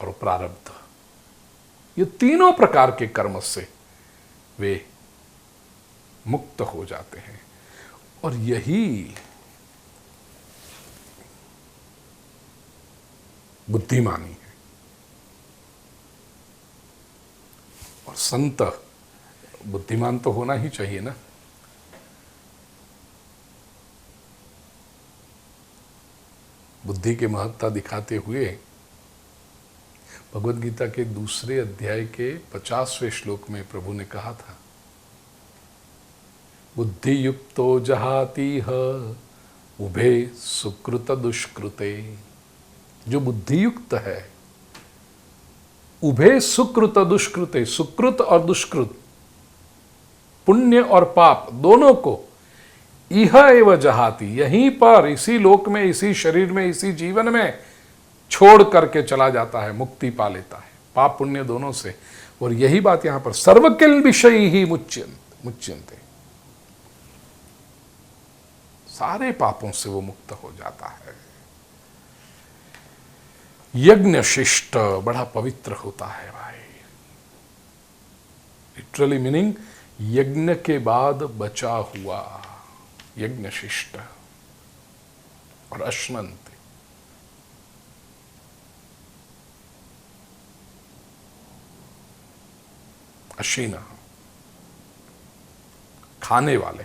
S1: और प्रारब्ध, ये तीनों प्रकार के कर्म से वे मुक्त हो जाते हैं। और यही बुद्धिमानी है। और संत बुद्धिमान तो होना ही चाहिए ना। बुद्धि की महत्ता दिखाते हुए भगवद गीता के दूसरे अध्याय के 50वें श्लोक में प्रभु ने कहा था, बुद्धि युक्तो जहातीह उभे सुकृत दुष्कृते। जो बुद्धि युक्त है, उभे सुकृत दुष्कृते, सुकृत और दुष्कृत, पुण्य और पाप दोनों को इह एव जहाती, यहीं पर, इसी लोक में, इसी शरीर में, इसी जीवन में छोड़ करके चला जाता है, मुक्ति पा लेता है पाप पुण्य दोनों से। और यही बात यहां पर सर्वकिल विषय ही मुच्यन्ते। सारे पापों से वो मुक्त हो जाता है। यज्ञ शिष्ट बड़ा पवित्र होता है भाई। लिटरली मीनिंग यज्ञ के बाद बचा हुआ, यज्ञ शिष्ट। और अश्नंत, अशीना, खाने वाले।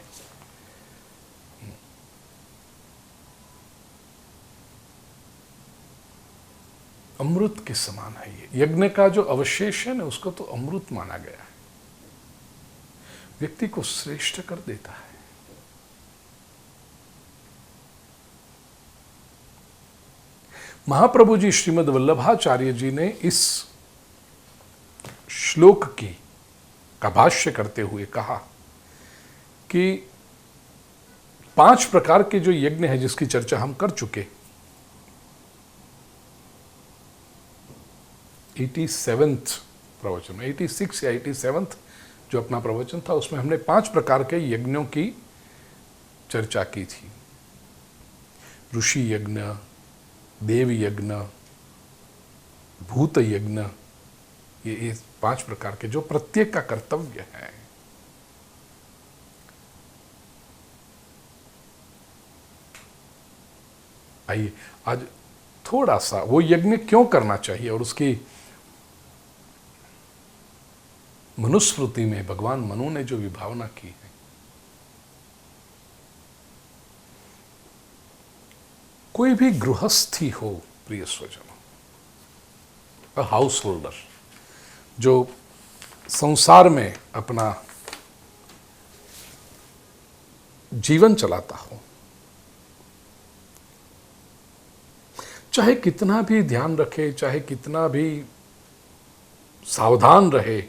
S1: अमृत के समान है ये। यज्ञ का जो अवशेष है ना, उसको तो अमृत माना गया है, व्यक्ति को श्रेष्ठ कर देता है। महाप्रभु जी श्रीमद् वल्लभाचार्य जी ने इस श्लोक का भाष्य करते हुए कहा कि 5 प्रकार के जो यज्ञ है, जिसकी चर्चा हम कर चुके, 87th प्रवचन में, 86 या 87th जो अपना प्रवचन था, उसमें हमने 5 प्रकार के यज्ञों की चर्चा की थी। ऋषि यज्ञ, देव यज्ञ, भूत यज्ञ, ये 5 प्रकार के जो प्रत्येक का कर्तव्य है। आइए आज थोड़ा सा वो यज्ञ क्यों करना चाहिए और उसकी मनुस्मृति में भगवान मनु ने जो विभावना की है। कोई भी गृहस्थी हो प्रिय स्वजनों, हाउस होल्डर जो संसार में अपना जीवन चलाता हो, चाहे कितना भी ध्यान रखे, चाहे कितना भी सावधान रहे,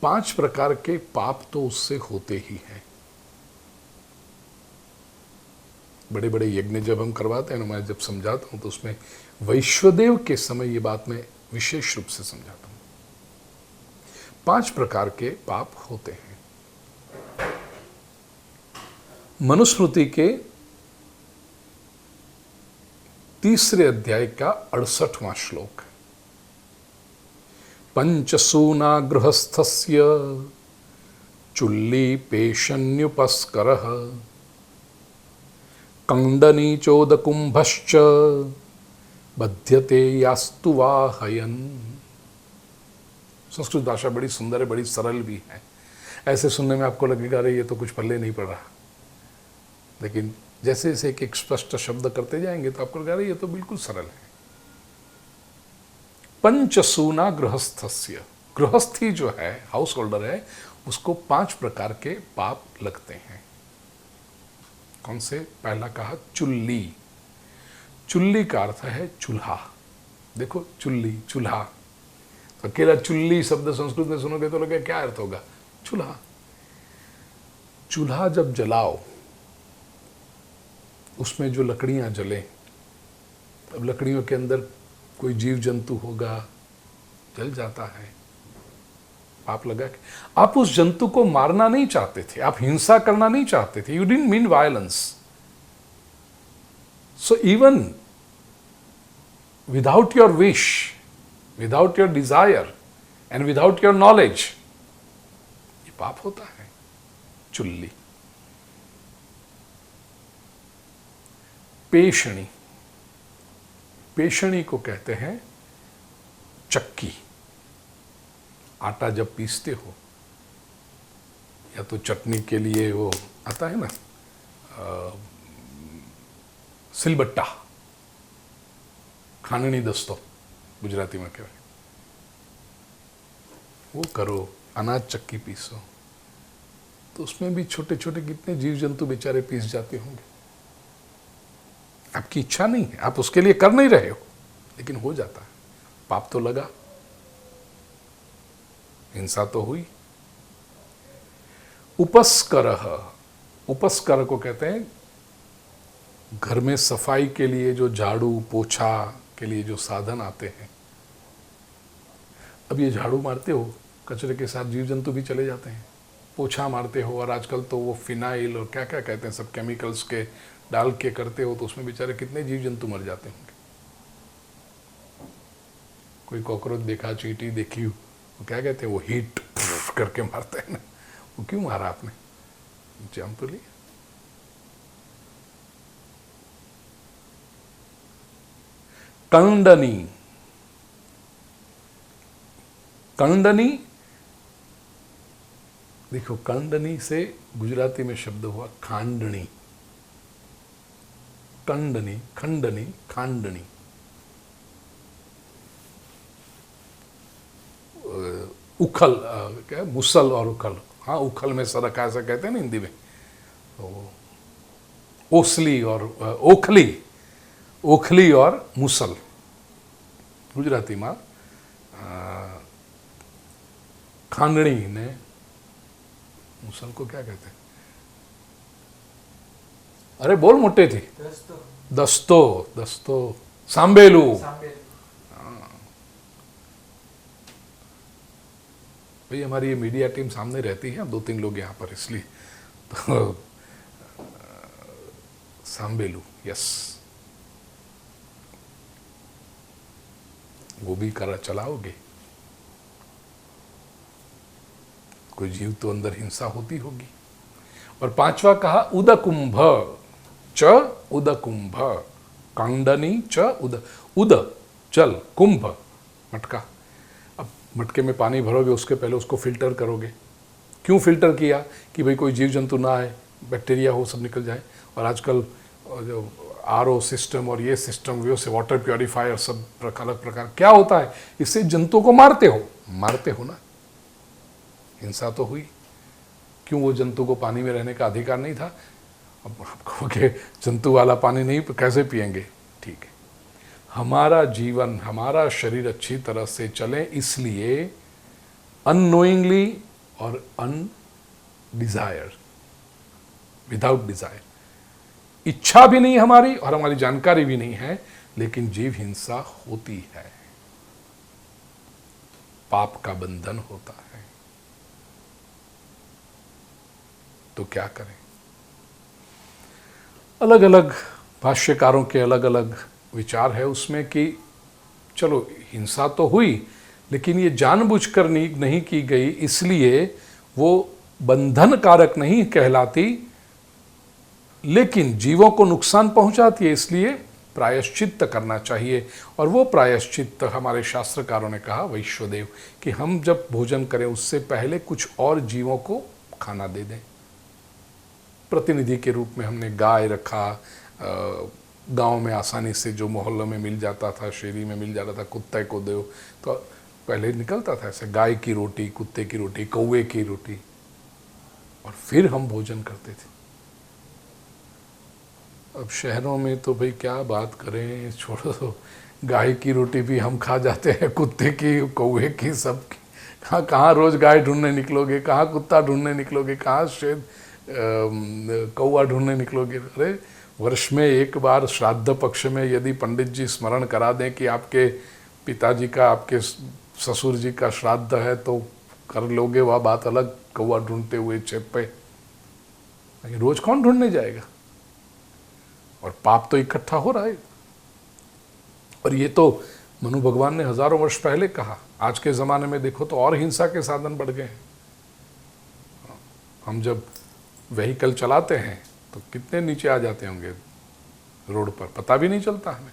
S1: 5 प्रकार के पाप तो उससे होते ही हैं। बड़े बड़े यज्ञ जब हम करवाते हैं ना, मैं जब समझाता हूं तो उसमें वैश्वदेव के समय ये बात मैं विशेष रूप से समझाता हूं। 5 प्रकार के पाप होते हैं। मनुस्मृति के 3 अध्याय का 68वां श्लोक, पंचसूना गृहस्थस्य चुल्ली पेशन्युपस्करः कंडनी चोदकुंभश्च बध्यते यास्तु वाहयन। संस्कृत भाषा बड़ी सुंदर है, बड़ी सरल भी है। ऐसे सुनने में आपको लगेगा अरे ये तो कुछ पल्ले नहीं पड़ रहा, लेकिन जैसे जैसे एक स्पष्ट शब्द करते जाएंगे तो आपको लगेगा अरे ये तो बिल्कुल सरल है। पंचसूना गृहस्थस्य, गृहस्थी जो है, हाउस होल्डर है, उसको 5 प्रकार के पाप लगते हैं। कौन से? पहला कहा चुल्ली। चुल्ली का अर्थ है चूल्हा। देखो चुल्ली, चूल्हा, तो अकेला चुल्ली शब्द संस्कृत में सुनोगे तो लगे क्या अर्थ होगा? चूल्हा। चूल्हा जब जलाओ, उसमें जो लकड़ियां जले, अब लकड़ियों के अंदर कोई जीव जंतु होगा, जल जाता है, पाप लगा के। आप उस जंतु को मारना नहीं चाहते थे, आप हिंसा करना नहीं चाहते थे, you didn't mean violence. So even without your wish, without your desire and without your knowledge, ये पाप होता है। चुल्ली। पेशणी, पेशणी को कहते हैं चक्की। आटा जब पीसते हो, या तो चटनी के लिए वो आता है ना सिलबट्टा, खाननी दस्तो गुजराती में कहते, वो करो, अनाज चक्की पीसो, तो उसमें भी छोटे छोटे कितने जीव जंतु बेचारे पीस जाते होंगे। आपकी इच्छा नहीं है, आप उसके लिए कर नहीं रहे हो, लेकिन हो जाता है, पाप तो लगा, हिंसा तो हुई। उपस्करः, उपस्कर को कहते हैं घर में सफाई के लिए जो झाड़ू पोछा के लिए जो साधन आते हैं। अब ये झाड़ू मारते हो, कचरे के साथ जीव जंतु भी चले जाते हैं, पोछा मारते हो, और आजकल तो वो फिनाइल और क्या क्या कहते हैं सब केमिकल्स के डाल के करते हो, तो उसमें बेचारे कितने जीव जंतु मर जाते होंगे। कोई कॉकरोच देखा, चींटी देखी, वो क्या कहते हैं, वो हीट करके मारते हैं ना, वो क्यों मारा आपने, जान तो लिया। कंडनी, कंडनी देखो, कंडनी से गुजराती में शब्द हुआ खांडनी, कंडनी, खंडनी, खांडनी। उखल, क्या मुसल और उखल, हाँ उखल में सरक ऐसा कहते हैं ना हिंदी में, तो ओसली और ओखली, ओखली और मुसल गुजराती में खांडनी ने मुसल को क्या कहते हैं, अरे बोल मोटे थी, दस्तो, दस्तो, सांबेलू, भाई हमारी ये मीडिया टीम सामने रहती है, 2-3 लोग यहाँ पर, इसलिए तो सांबेलू, यस, वो भी करा चलाओगे। कोई जीव तो अंदर हिंसा होती होगी। और 5वां कहा उदकुंभ, च उदकुंभ, कांडनी च उद, उद जल, कुंभ मटका। अब मटके में पानी भरोगे, उसके पहले उसको फिल्टर करोगे। क्यों फिल्टर किया, कि भाई कोई जीव जंतु ना आए, बैक्टीरिया हो सब निकल जाए। और आजकल जो आरओ सिस्टम और ये सिस्टम, वो से वाटर प्योरीफायर सब अलग प्रकार, क्या होता है, इससे जंतुओं को मारते हो ना, हिंसा तो हुई। क्यों, वो जंतु को पानी में रहने का अधिकार नहीं था। अब आप कहोगे जंतु वाला पानी नहीं कैसे पिएंगे, ठीक है। हमारा जीवन, हमारा शरीर अच्छी तरह से चले, इसलिए अननोइंगली और अनडिजायर, विदाउट डिजायर, इच्छा भी नहीं हमारी और हमारी जानकारी भी नहीं है, लेकिन जीव हिंसा होती है, पाप का बंधन होता है। तो क्या करें। अलग अलग भाष्यकारों के अलग अलग विचार है उसमें कि चलो हिंसा तो हुई, लेकिन ये जानबूझकर नहीं की गई, इसलिए वो बंधन कारक नहीं कहलाती, लेकिन जीवों को नुकसान पहुंचाती है, इसलिए प्रायश्चित्त करना चाहिए। और वो प्रायश्चित्त हमारे शास्त्रकारों ने कहा, वैश्वदेव, कि हम जब भोजन करें उससे पहले कुछ और जीवों को खाना दे दें। प्रतिनिधि के रूप में हमने गाय रखा, गांव में आसानी से जो मोहल्लों में मिल जाता था, शेरी में मिल जाता था, कुत्ते को दो, तो पहले निकलता था ऐसे, गाय की रोटी, कुत्ते की रोटी, कौवे की रोटी, और फिर हम भोजन करते थे। अब शहरों में तो भाई क्या बात करें, छोड़ो, तो गाय की रोटी भी हम खा जाते हैं, कुत्ते की, कौवे की, सब की। कहाँ रोज गाय ढूंढने निकलोगे, कहाँ कुत्ता ढूंढने निकलोगे, कहाँ शेर कौवा ढूंढने निकलोगे। अरे वर्ष में एक बार श्राद्ध पक्ष में यदि पंडित जी स्मरण करा दें कि आपके पिताजी का, आपके ससुर जी का श्राद्ध है, तो कर लोगे, वह बात अलग, कौवा ढूंढते हुए छेप पे, रोज कौन ढूंढने जाएगा। और पाप तो इकट्ठा हो रहा है। और ये तो मनु भगवान ने हजारों वर्ष पहले कहा। आज के ज़माने में देखो तो और हिंसा के साधन बढ़ गए हैं। हम जब व्हीकल चलाते हैं तो कितने नीचे आ जाते होंगे रोड पर, पता भी नहीं चलता हमें।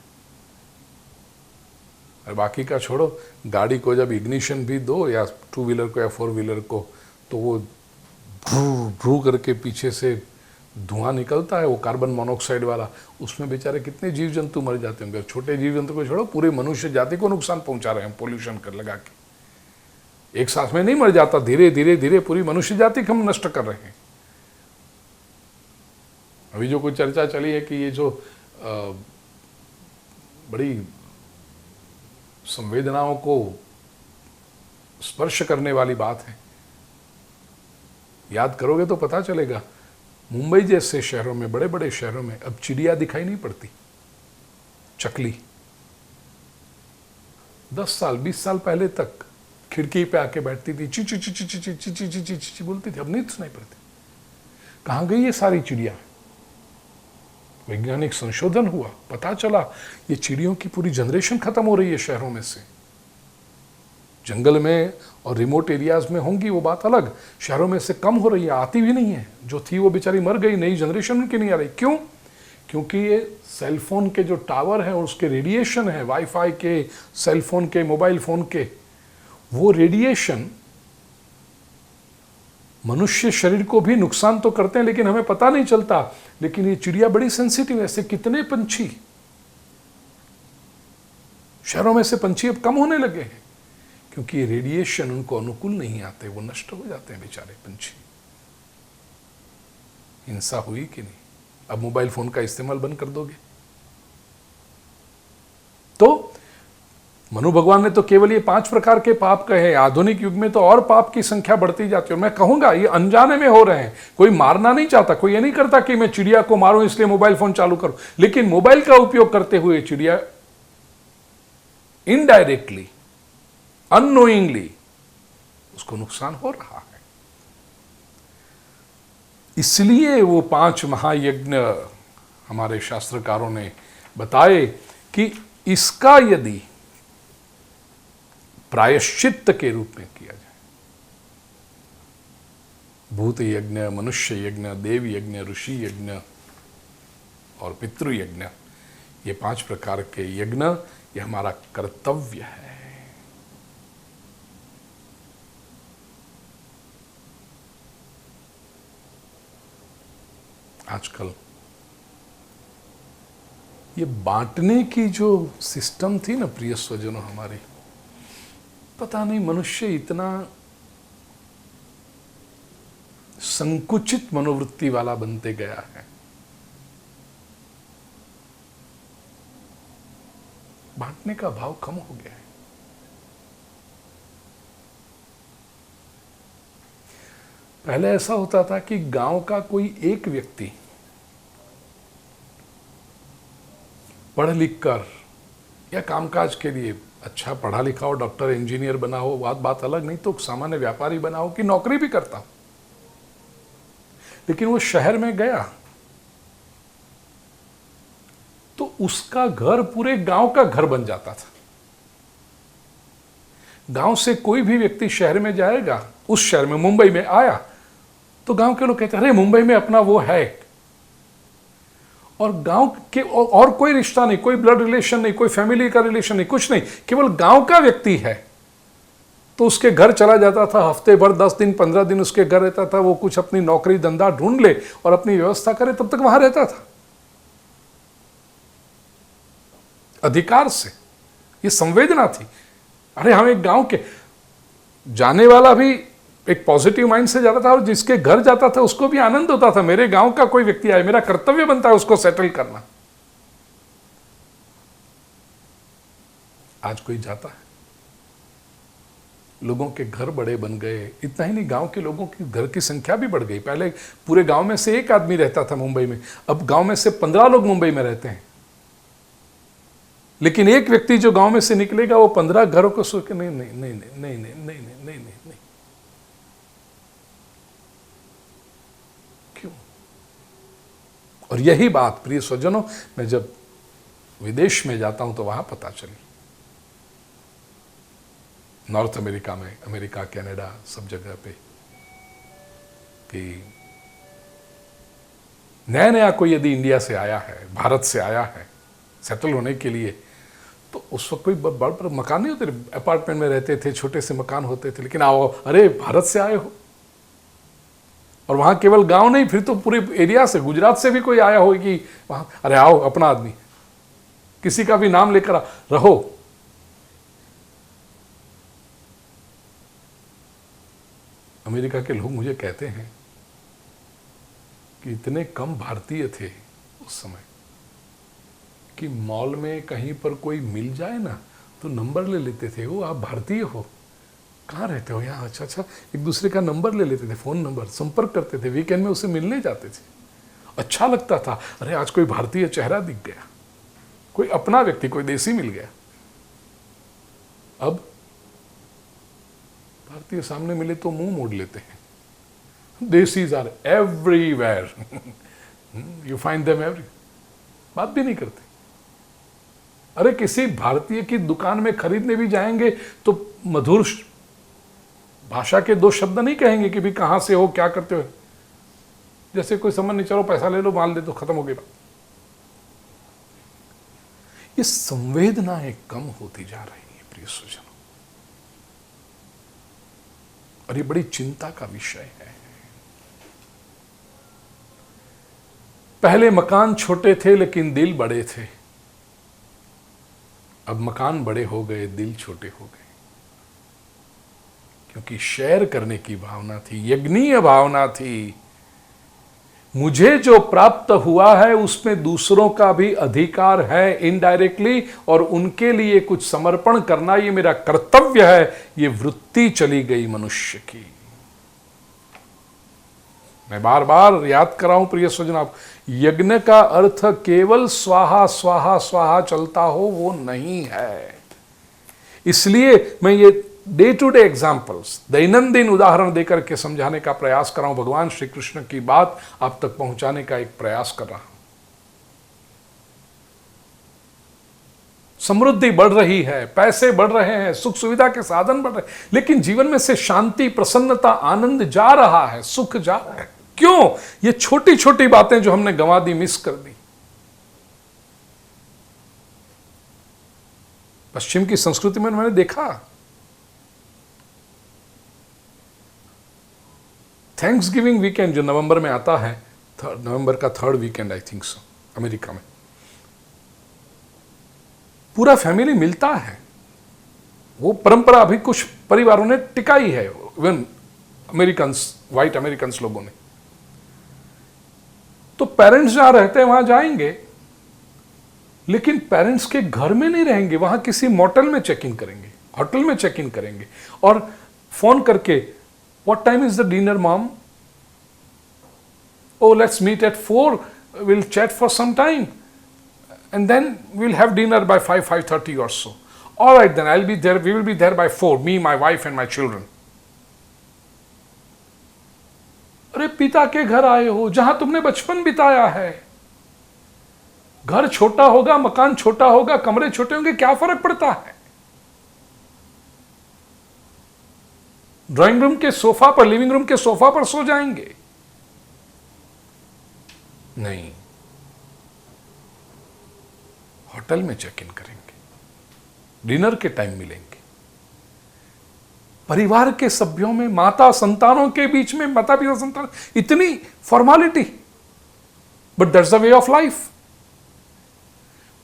S1: और बाकी का छोड़ो, गाड़ी को जब इग्निशन भी दो, या 2 व्हीलर को या 4 व्हीलर को, तो वो भ्रू भ्रू करके पीछे से धुआं निकलता है, वो कार्बन मोनोऑक्साइड वाला, उसमें बेचारे कितने जीव जंतु मर जाते होंगे। छोटे जीव जंतु को छोड़ो, पूरे मनुष्य जाति को नुकसान पहुंचा रहे हैं पोल्यूशन कर लगा के। एक सांस में नहीं मर जाता, धीरे धीरे धीरे पूरी मनुष्य जाति को हम नष्ट कर रहे हैं। अभी जो कोई चर्चा चली है कि ये जो बड़ी संवेदनाओं को स्पर्श करने वाली बात है, याद करोगे तो पता चलेगा। मुंबई जैसे शहरों में, बड़े बड़े शहरों में अब चिड़िया दिखाई नहीं पड़ती, चकली। 10 साल 20 साल पहले तक खिड़की पे आके बैठती थी, ची ची ची ची ची ची ची ची ची ची ची बोलती थी। अब नहीं सुनाई पड़ती। कहाँ गई ये सारी चिड़िया? वैज्ञानिक संशोधन हुआ, पता चला ये चिड़ियों की पूरी जनरेशन खत्म हो रही है शहरों में से। जंगल में और रिमोट एरियाज में होंगी वो बात अलग, शहरों में से कम हो रही है, आती भी नहीं है। जो थी वो बेचारी मर गई, नई जनरेशन उनकी नहीं आ रही। क्यों? क्योंकि ये सेलफोन के जो टावर हैं और उसके रेडिएशन है, वाईफाई के, सेलफोन के, मोबाइल फोन के, वो रेडिएशन मनुष्य शरीर को भी नुकसान तो करते हैं, लेकिन हमें पता नहीं चलता। लेकिन ये चिड़िया बड़ी सेंसिटिव है। ऐसे कितने पंछी, शहरों में से पंछी अब कम होने लगे हैं, क्योंकि ये रेडिएशन उनको अनुकूल नहीं आते, वो नष्ट हो जाते हैं बेचारे पंछी। हिंसा हुई कि नहीं? अब मोबाइल फोन का इस्तेमाल बंद कर दोगे तो? मनु भगवान ने तो केवल ये 5 प्रकार के पाप कहे। आधुनिक युग में तो और पाप की संख्या बढ़ती जाती है। और मैं कहूंगा ये अनजाने में हो रहे हैं। कोई मारना नहीं चाहता, कोई ये नहीं करता कि मैं चिड़िया को मारूं इसलिए मोबाइल फोन चालू करूं, लेकिन मोबाइल का उपयोग करते हुए चिड़िया इनडायरेक्टली, अननोइंगली उसको नुकसान हो रहा है। इसलिए वो 5 महायज्ञ हमारे शास्त्रकारों ने बताए कि इसका यदि प्रायश्चित्त के रूप में किया जाए, भूत यज्ञ, मनुष्य यज्ञ, देव यज्ञ, ऋषि यज्ञ और पितृयज्ञ, ये 5 प्रकार के यज्ञ, ये हमारा कर्तव्य है। आजकल ये बांटने की जो सिस्टम थी ना प्रिय स्वजनों हमारी, पता नहीं मनुष्य इतना संकुचित मनोवृत्ति वाला बनते गया है। बांटने का भाव कम हो गया है। पहले ऐसा होता था कि गांव का कोई एक व्यक्ति पढ़ लिख कर या कामकाज के लिए अच्छा पढ़ा लिखा हो, डॉक्टर इंजीनियर बना हो, बात अलग, नहीं तो सामान्य व्यापारी बना हो कि नौकरी भी करता हो, लेकिन वो शहर में गया तो उसका घर पूरे गांव का घर बन जाता था। गांव से कोई भी व्यक्ति शहर में जाएगा, उस शहर में मुंबई में आया तो गांव के लोग कहते हैं अरे मुंबई में अपना वो है। और गांव के और कोई रिश्ता नहीं, कोई ब्लड रिलेशन नहीं, कोई फैमिली का रिलेशन नहीं, कुछ नहीं, केवल गांव का व्यक्ति है तो उसके घर चला जाता था। हफ्ते भर 10 दिन 15 दिन उसके घर रहता था। वो कुछ अपनी नौकरी धंधा ढूंढ ले और अपनी व्यवस्था करे, तब तक वहां रहता था अधिकार से। ये संवेदना थी। अरे हम एक गांव के, जाने वाला भी एक पॉजिटिव माइंड से जाता था और जिसके घर जाता था उसको भी आनंद होता था, मेरे गांव का कोई व्यक्ति आए, मेरा कर्तव्य बनता है उसको सेटल करना। आज कोई जाता है? लोगों के घर बड़े बन गए। इतना ही नहीं, गांव के लोगों की घर की संख्या भी बढ़ गई। पहले पूरे गांव में से एक आदमी रहता था मुंबई में, अब गांव में से 15 लोग मुंबई में रहते हैं। लेकिन एक व्यक्ति जो गांव में से निकलेगा वो 15 घरों को सोच के नहीं नहीं नहीं नहीं नहीं नहीं नहीं नहीं नहीं नहीं। क्यों? और यही बात प्रिय स्वजनों, मैं जब विदेश में जाता हूं तो वहां पता चली। नॉर्थ अमेरिका में, अमेरिका, कनाडा, सब जगह पे कि नया नया कोई यदि इंडिया से आया है, भारत से आया है सेटल होने के लिए, तो उस वक्त कोई बड़ा मकान नहीं होते, अपार्टमेंट में रहते थे, छोटे से मकान होते थे। लेकिन आओ, अरे भारत से आए हो, और वहाँ केवल गांव नहीं, फिर तो पूरे एरिया से, गुजरात से भी कोई आया हो कि वहाँ, अरे आओ अपना आदमी, किसी का भी नाम लेकर रहो। अमेरिका के लोग मुझे कहते हैं कि इतने कम भारतीय थे उस समय कि मॉल में कहीं पर कोई मिल जाए ना तो नंबर ले लेते थे। वो आप भारतीय हो, कहाँ रहते हो? यहाँ। अच्छा अच्छा, एक दूसरे का नंबर ले लेते थे, फ़ोन नंबर, संपर्क करते थे, वीकेंड में उसे मिलने जाते थे। अच्छा लगता था, अरे आज कोई भारतीय चेहरा दिख गया, कोई अपना व्यक्ति, कोई देसी मिल गया। अब भारतीय सामने मिले तो मुंह मोड़ लेते हैं। Desis are everywhere, you find them every, बात भी नहीं करते। अरे किसी भारतीय की दुकान में खरीदने भी जाएंगे तो मधुर भाषा के दो शब्द नहीं कहेंगे कि भी कहां से हो, क्या करते हो, जैसे कोई समझ नहीं, चलो पैसा ले लो, माल दे दो, खत्म हो गई बात। ये संवेदनाएं कम होती जा रही है प्रिय स्वजनों, और ये बड़ी चिंता का विषय है। पहले मकान छोटे थे लेकिन दिल बड़े थे, अब मकान बड़े हो गए, दिल छोटे हो गए, क्योंकि शेयर करने की भावना थी, यज्ञीय भावना थी। मुझे जो प्राप्त हुआ है उसमें दूसरों का भी अधिकार है इनडायरेक्टली, और उनके लिए कुछ समर्पण करना ये मेरा कर्तव्य है। ये वृत्ति चली गई मनुष्य की। मैं बार बार याद कराऊं प्रिय स्वजन, आप, यज्ञ का अर्थ केवल स्वाहा स्वाहा स्वाहा चलता हो वो नहीं है। इसलिए मैं ये डे टू डे एग्जाम्पल्स, दैनंदिन उदाहरण देकर के समझाने का प्रयास कर रहा हूं, भगवान श्री कृष्ण की बात आप तक पहुंचाने का एक प्रयास कर रहा हूं। समृद्धि बढ़ रही है, पैसे बढ़ रहे हैं, सुख सुविधा के साधन बढ़ रहे हैं, लेकिन जीवन में से शांति, प्रसन्नता, आनंद जा रहा है, सुख जा रहा है। क्यों? ये छोटी छोटी बातें जो हमने गंवा दी, मिस कर दी। पश्चिम की संस्कृति में मैंने देखा, थैंक्स गिविंग वीकेंड जो नवंबर में आता है, नवंबर का 3rd weekend I think so, America में पूरा फैमिली मिलता है। वो परंपरा अभी कुछ परिवारों ने टिकाई है, इवन अमेरिकन्स, व्हाइट अमेरिकन्स लोगों ने। तो पेरेंट्स जहां रहते हैं वहां जाएंगे, लेकिन पेरेंट्स के घर में नहीं रहेंगे, वहां किसी मोटल में चेक इन करेंगे, होटल में चेक इन करेंगे, और फोन करके, what time is the dinner mom? Oh, let's meet at 4, we'll chat for some time, and then we'll have dinner by 5:30 or so. All right, then I'll be there, we will be there by 4, me, my wife and my children. अरे पिता के घर आए हो जहां तुमने बचपन बिताया है। घर छोटा होगा, मकान छोटा होगा, कमरे छोटे होंगे, क्या फर्क पड़ता है? ड्राइंग रूम के सोफा पर, लिविंग रूम के सोफा पर सो जाएंगे? नहीं, होटल में चेक इन करेंगे, डिनर के टाइम मिलेंगे। परिवार के सभ्यों में, माता संतानों के बीच में, माता पिता संतान, इतनी formality, but that's the way of life.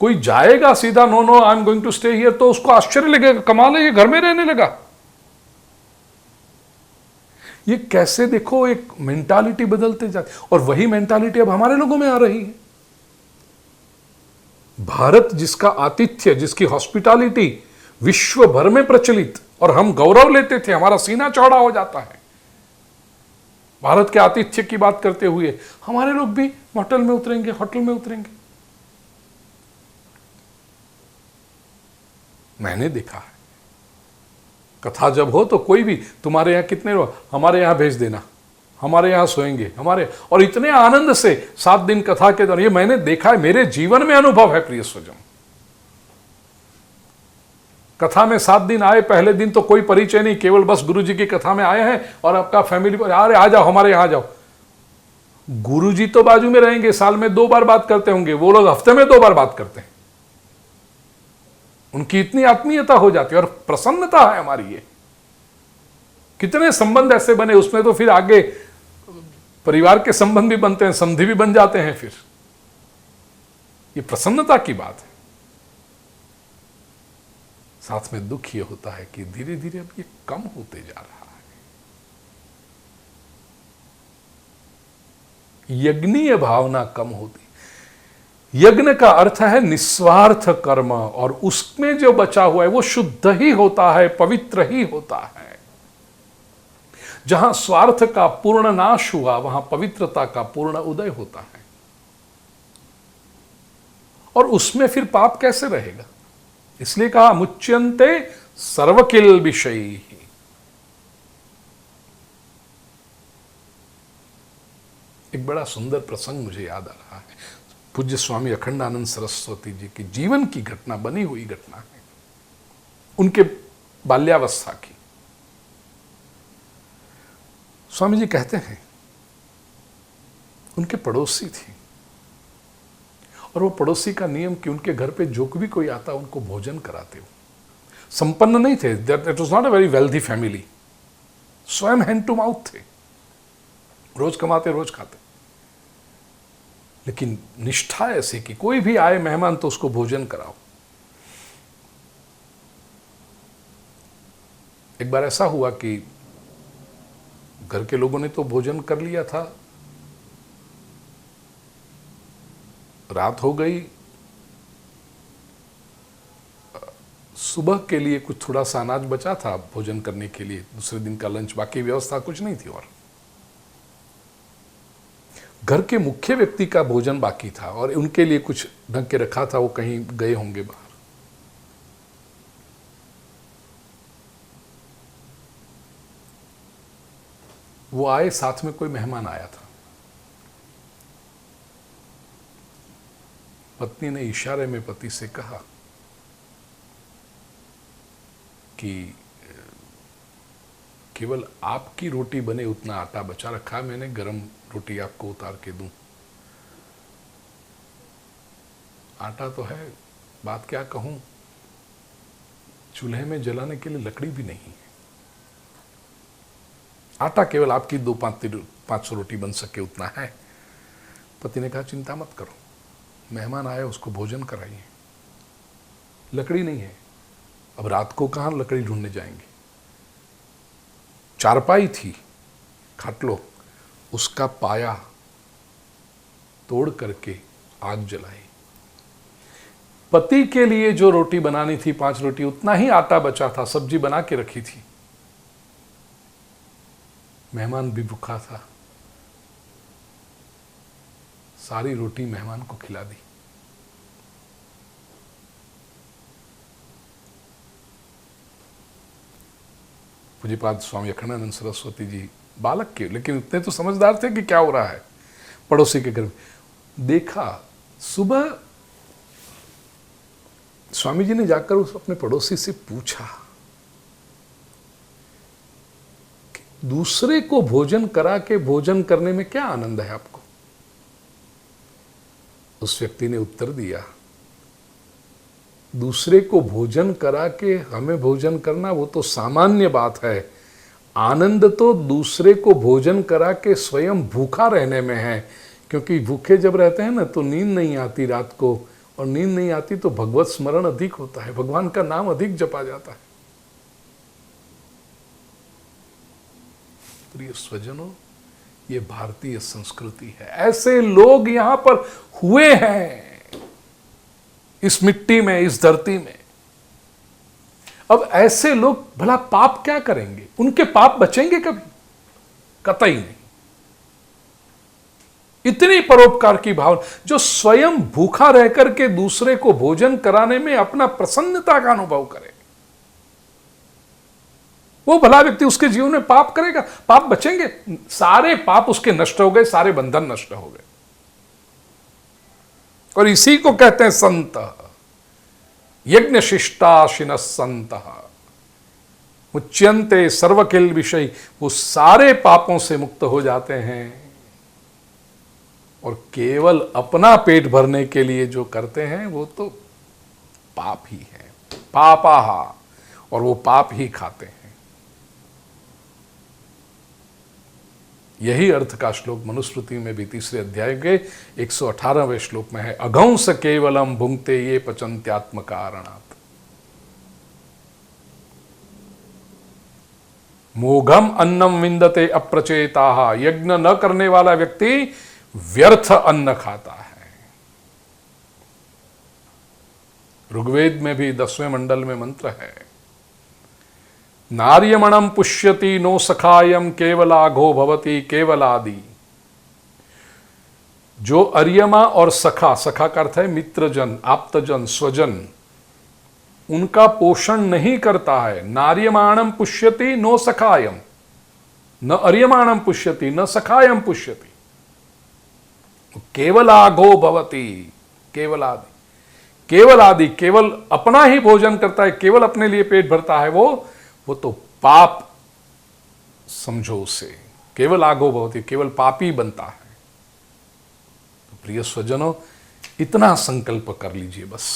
S1: कोई जाएगा सीधा, no no I am going to stay here, तो उसको आश्चर्य लगेगा, कमाल है ये घर में रहने लगा। ये कैसे देखो एक मेंटालिटी बदलते जाती, और वही मेंटालिटी अब हमारे लोगों में आ रही है। भारत जिसका आतिथ्य, जिसकी हॉस्पिटैलिटी विश्व भर में प्रचलित, और हम गौरव लेते थे, हमारा सीना चौड़ा हो जाता है भारत के आतिथ्य की बात करते हुए, हमारे लोग भी होटल में उतरेंगे, होटल में उतरेंगे। मैंने देखा है, कथा जब हो तो कोई भी, तुम्हारे यहां कितने लोग, हमारे यहां भेज देना, हमारे यहां सोएंगे, हमारे, और इतने आनंद से 7 दिन कथा के दौरान, ये मैंने देखा है, मेरे जीवन में अनुभव है प्रिय स्वजन। कथा में 7 दिन आए, पहले दिन तो कोई परिचय नहीं, केवल बस गुरुजी की कथा में आए हैं, और आपका फैमिली पर, अरे आ जाओ हमारे यहां जाओ। गुरुजी तो बाजू में रहेंगे, साल में 2 बार बात करते होंगे, वो लोग हफ्ते में 2 बार बात करते हैं। उनकी इतनी आत्मीयता हो जाती है, और प्रसन्नता है हमारी। ये कितने संबंध ऐसे बने, उसमें तो फिर आगे परिवार के संबंध भी बनते हैं, संधि भी बन जाते हैं। फिर ये प्रसन्नता की बात है। साथ में दुख ये होता है कि धीरे धीरे अब ये कम होते जा रहा है, यज्ञीय भावना कम होती। यज्ञ का अर्थ है निस्वार्थ कर्म, और उसमें जो बचा हुआ है वो शुद्ध ही होता है, पवित्र ही होता है। जहां स्वार्थ का पूर्ण नाश हुआ, वहां पवित्रता का पूर्ण उदय होता है। और उसमें फिर पाप कैसे रहेगा? इसलिए कहा मुच्यन्ते सर्वकिल विषयी। एक बड़ा सुंदर प्रसंग मुझे याद आ रहा है। पूज्य स्वामी अखंडानंद सरस्वती जी की जीवन की घटना, बनी हुई घटना है, उनके बाल्यावस्था की। स्वामी जी कहते हैं उनके पड़ोसी थी, और वो पड़ोसी का नियम कि उनके घर पे जो भी कोई आता उनको भोजन कराते हो। संपन्न नहीं थे, that was not a very wealthy family, स्वयं हैंड टू माउथ थे, रोज कमाते रोज खाते, लेकिन निष्ठा ऐसी कि कोई भी आए मेहमान तो उसको भोजन कराओ। एक बार ऐसा हुआ कि घर के लोगों ने तो भोजन कर लिया था, रात हो गई, सुबह के लिए कुछ थोड़ा सा अनाज बचा था भोजन करने के लिए, दूसरे दिन का लंच, बाकी व्यवस्था कुछ नहीं थी, और घर के मुख्य व्यक्ति का भोजन बाकी था और उनके लिए कुछ ढंग के रखा था, वो कहीं गए होंगे बाहर। वो आए, साथ में कोई मेहमान आया था। पत्नी ने इशारे में पति से कहा कि केवल आपकी रोटी बने उतना आटा बचा रखा है, मैंने गरम रोटी आपको उतार के दूं। आटा तो है, बात क्या कहूं, चूल्हे में जलाने के लिए लकड़ी भी नहीं है। आटा केवल आपकी 2-500 रोटी बन सके उतना है। पति ने कहा चिंता मत करो, मेहमान आया उसको भोजन कराइए। लकड़ी नहीं है, अब रात को कहां लकड़ी ढूंढने जाएंगे। चारपाई थी, खाटलो, उसका पाया तोड़ करके आग जलाई। पति के लिए जो रोटी बनानी थी 5 रोटी, उतना ही आटा बचा था, सब्जी बना के रखी थी। मेहमान भी भूखा था, सारी रोटी मेहमान को खिला दी। पूज्यपाद स्वामी अखंडानंद सरस्वती जी बालक के, लेकिन इतने तो समझदार थे कि क्या हो रहा है। पड़ोसी के घर में देखा, सुबह स्वामी जी ने जाकर उस अपने पड़ोसी से पूछा कि दूसरे को भोजन करा के भोजन करने में क्या आनंद है आपको। उस व्यक्ति ने उत्तर दिया, दूसरे को भोजन करा के हमें भोजन करना वो तो सामान्य बात है, आनंद तो दूसरे को भोजन करा के स्वयं भूखा रहने में है। क्योंकि भूखे जब रहते हैं ना तो नींद नहीं आती रात को, और नींद नहीं आती तो भगवत स्मरण अधिक होता है, भगवान का नाम अधिक जपा जाता है। प्रिय स्वजनों, ये भारतीय संस्कृति है, ऐसे लोग यहां पर हुए हैं इस मिट्टी में, इस धरती में। अब ऐसे लोग भला पाप क्या करेंगे, उनके पाप बचेंगे कभी? कतई नहीं। इतनी परोपकार की भावना, जो स्वयं भूखा रह करके दूसरे को भोजन कराने में अपना प्रसन्नता का अनुभव करे, वो भला व्यक्ति उसके जीवन में पाप करेगा? पाप बचेंगे? सारे पाप उसके नष्ट हो गए, सारे बंधन नष्ट हो गए। और इसी को कहते हैं संत, यज्ञ शिष्टाशिन संत मुच्यन्ते सर्वकिल विषय। वो सारे पापों से मुक्त हो जाते हैं और केवल अपना पेट भरने के लिए जो करते हैं वो तो पाप ही है, पापाहा, और वो पाप ही खाते हैं। यही अर्थ का श्लोक मनुस्मृति में भी 3 अध्याय के 118वें श्लोक में है, अघंस केवलम भुंक्ते ये पचन्त्यात्म कारणात्। मोघम अन्नम विंदते अप्रचेताः। यज्ञ न करने वाला व्यक्ति व्यर्थ अन्न खाता है। ऋग्वेद में भी 10वें मंडल में मंत्र है, नार्यमणम पुष्यति नो सखायम केवलाघो भवति केवलादि। जो अर्यमा और सखा, सखा का अर्थ है मित्रजन, आप्तजन, स्वजन, उनका पोषण नहीं करता है। नार्यमाणम पुष्यति नो सखायम, न अर्यमाणम पुष्यति न सखायम पुष्यति। केवलाघो भवति, केवल आदि, केवल आदि, केवल अपना ही भोजन करता है, केवल अपने लिए पेट भरता है, वो तो पाप समझो उसे। केवल आगो भवति, केवल पापी बनता है। तो प्रिय स्वजनों, इतना संकल्प कर लीजिए बस,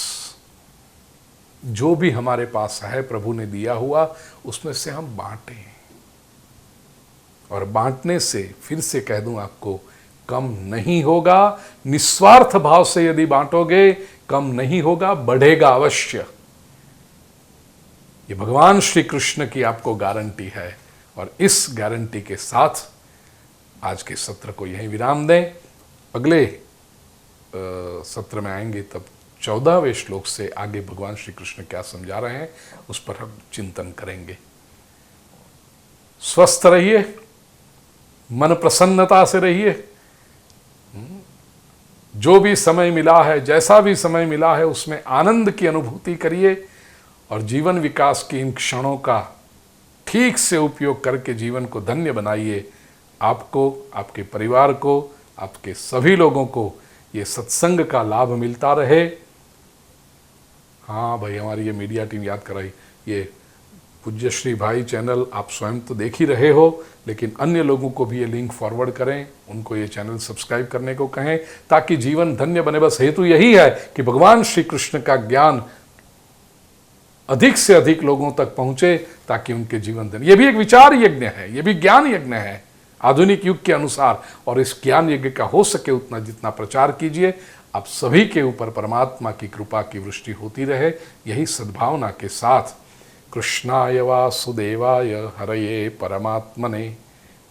S1: जो भी हमारे पास है प्रभु ने दिया हुआ, उसमें से हम बांटें। और बांटने से, फिर से कह दूं आपको, कम नहीं होगा। निस्वार्थ भाव से यदि बांटोगे, कम नहीं होगा, बढ़ेगा अवश्य। ये भगवान श्री कृष्ण की आपको गारंटी है। और इस गारंटी के साथ आज के सत्र को यहीं विराम दें। अगले सत्र में आएंगे तब 14वें श्लोक से आगे भगवान श्री कृष्ण क्या समझा रहे हैं उस पर हम चिंतन करेंगे। स्वस्थ रहिए, मन प्रसन्नता से रहिए। जो भी समय मिला है, जैसा भी समय मिला है, उसमें आनंद की अनुभूति करिए और जीवन विकास की इन क्षणों का ठीक से उपयोग करके जीवन को धन्य बनाइए। आपको, आपके परिवार को, आपके सभी लोगों को ये सत्संग का लाभ मिलता रहे। हाँ भाई, हमारी ये मीडिया टीम याद कराई, ये पूज्य श्री भाई चैनल आप स्वयं तो देख ही रहे हो, लेकिन अन्य लोगों को भी ये लिंक फॉरवर्ड करें, उनको ये चैनल सब्सक्राइब करने को कहें, ताकि जीवन धन्य बने। बस हेतु यही है कि भगवान श्री कृष्ण का ज्ञान अधिक से अधिक लोगों तक पहुंचे, ताकि उनके जीवन धन्य। ये भी एक विचार यज्ञ है, ये भी ज्ञान यज्ञ है आधुनिक युग के अनुसार। और इस ज्ञान यज्ञ का हो सके उतना जितना प्रचार कीजिए। आप सभी के ऊपर परमात्मा की कृपा की वृष्टि होती रहे, यही सद्भावना के साथ कृष्णाय वासुदेवाय हरये परमात्मने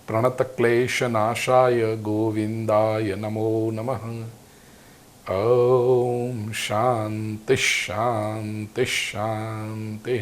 S1: प्रणतक्लेशनाशाय गोविंदाय नमो नमः। ओम शांति शांति शांति।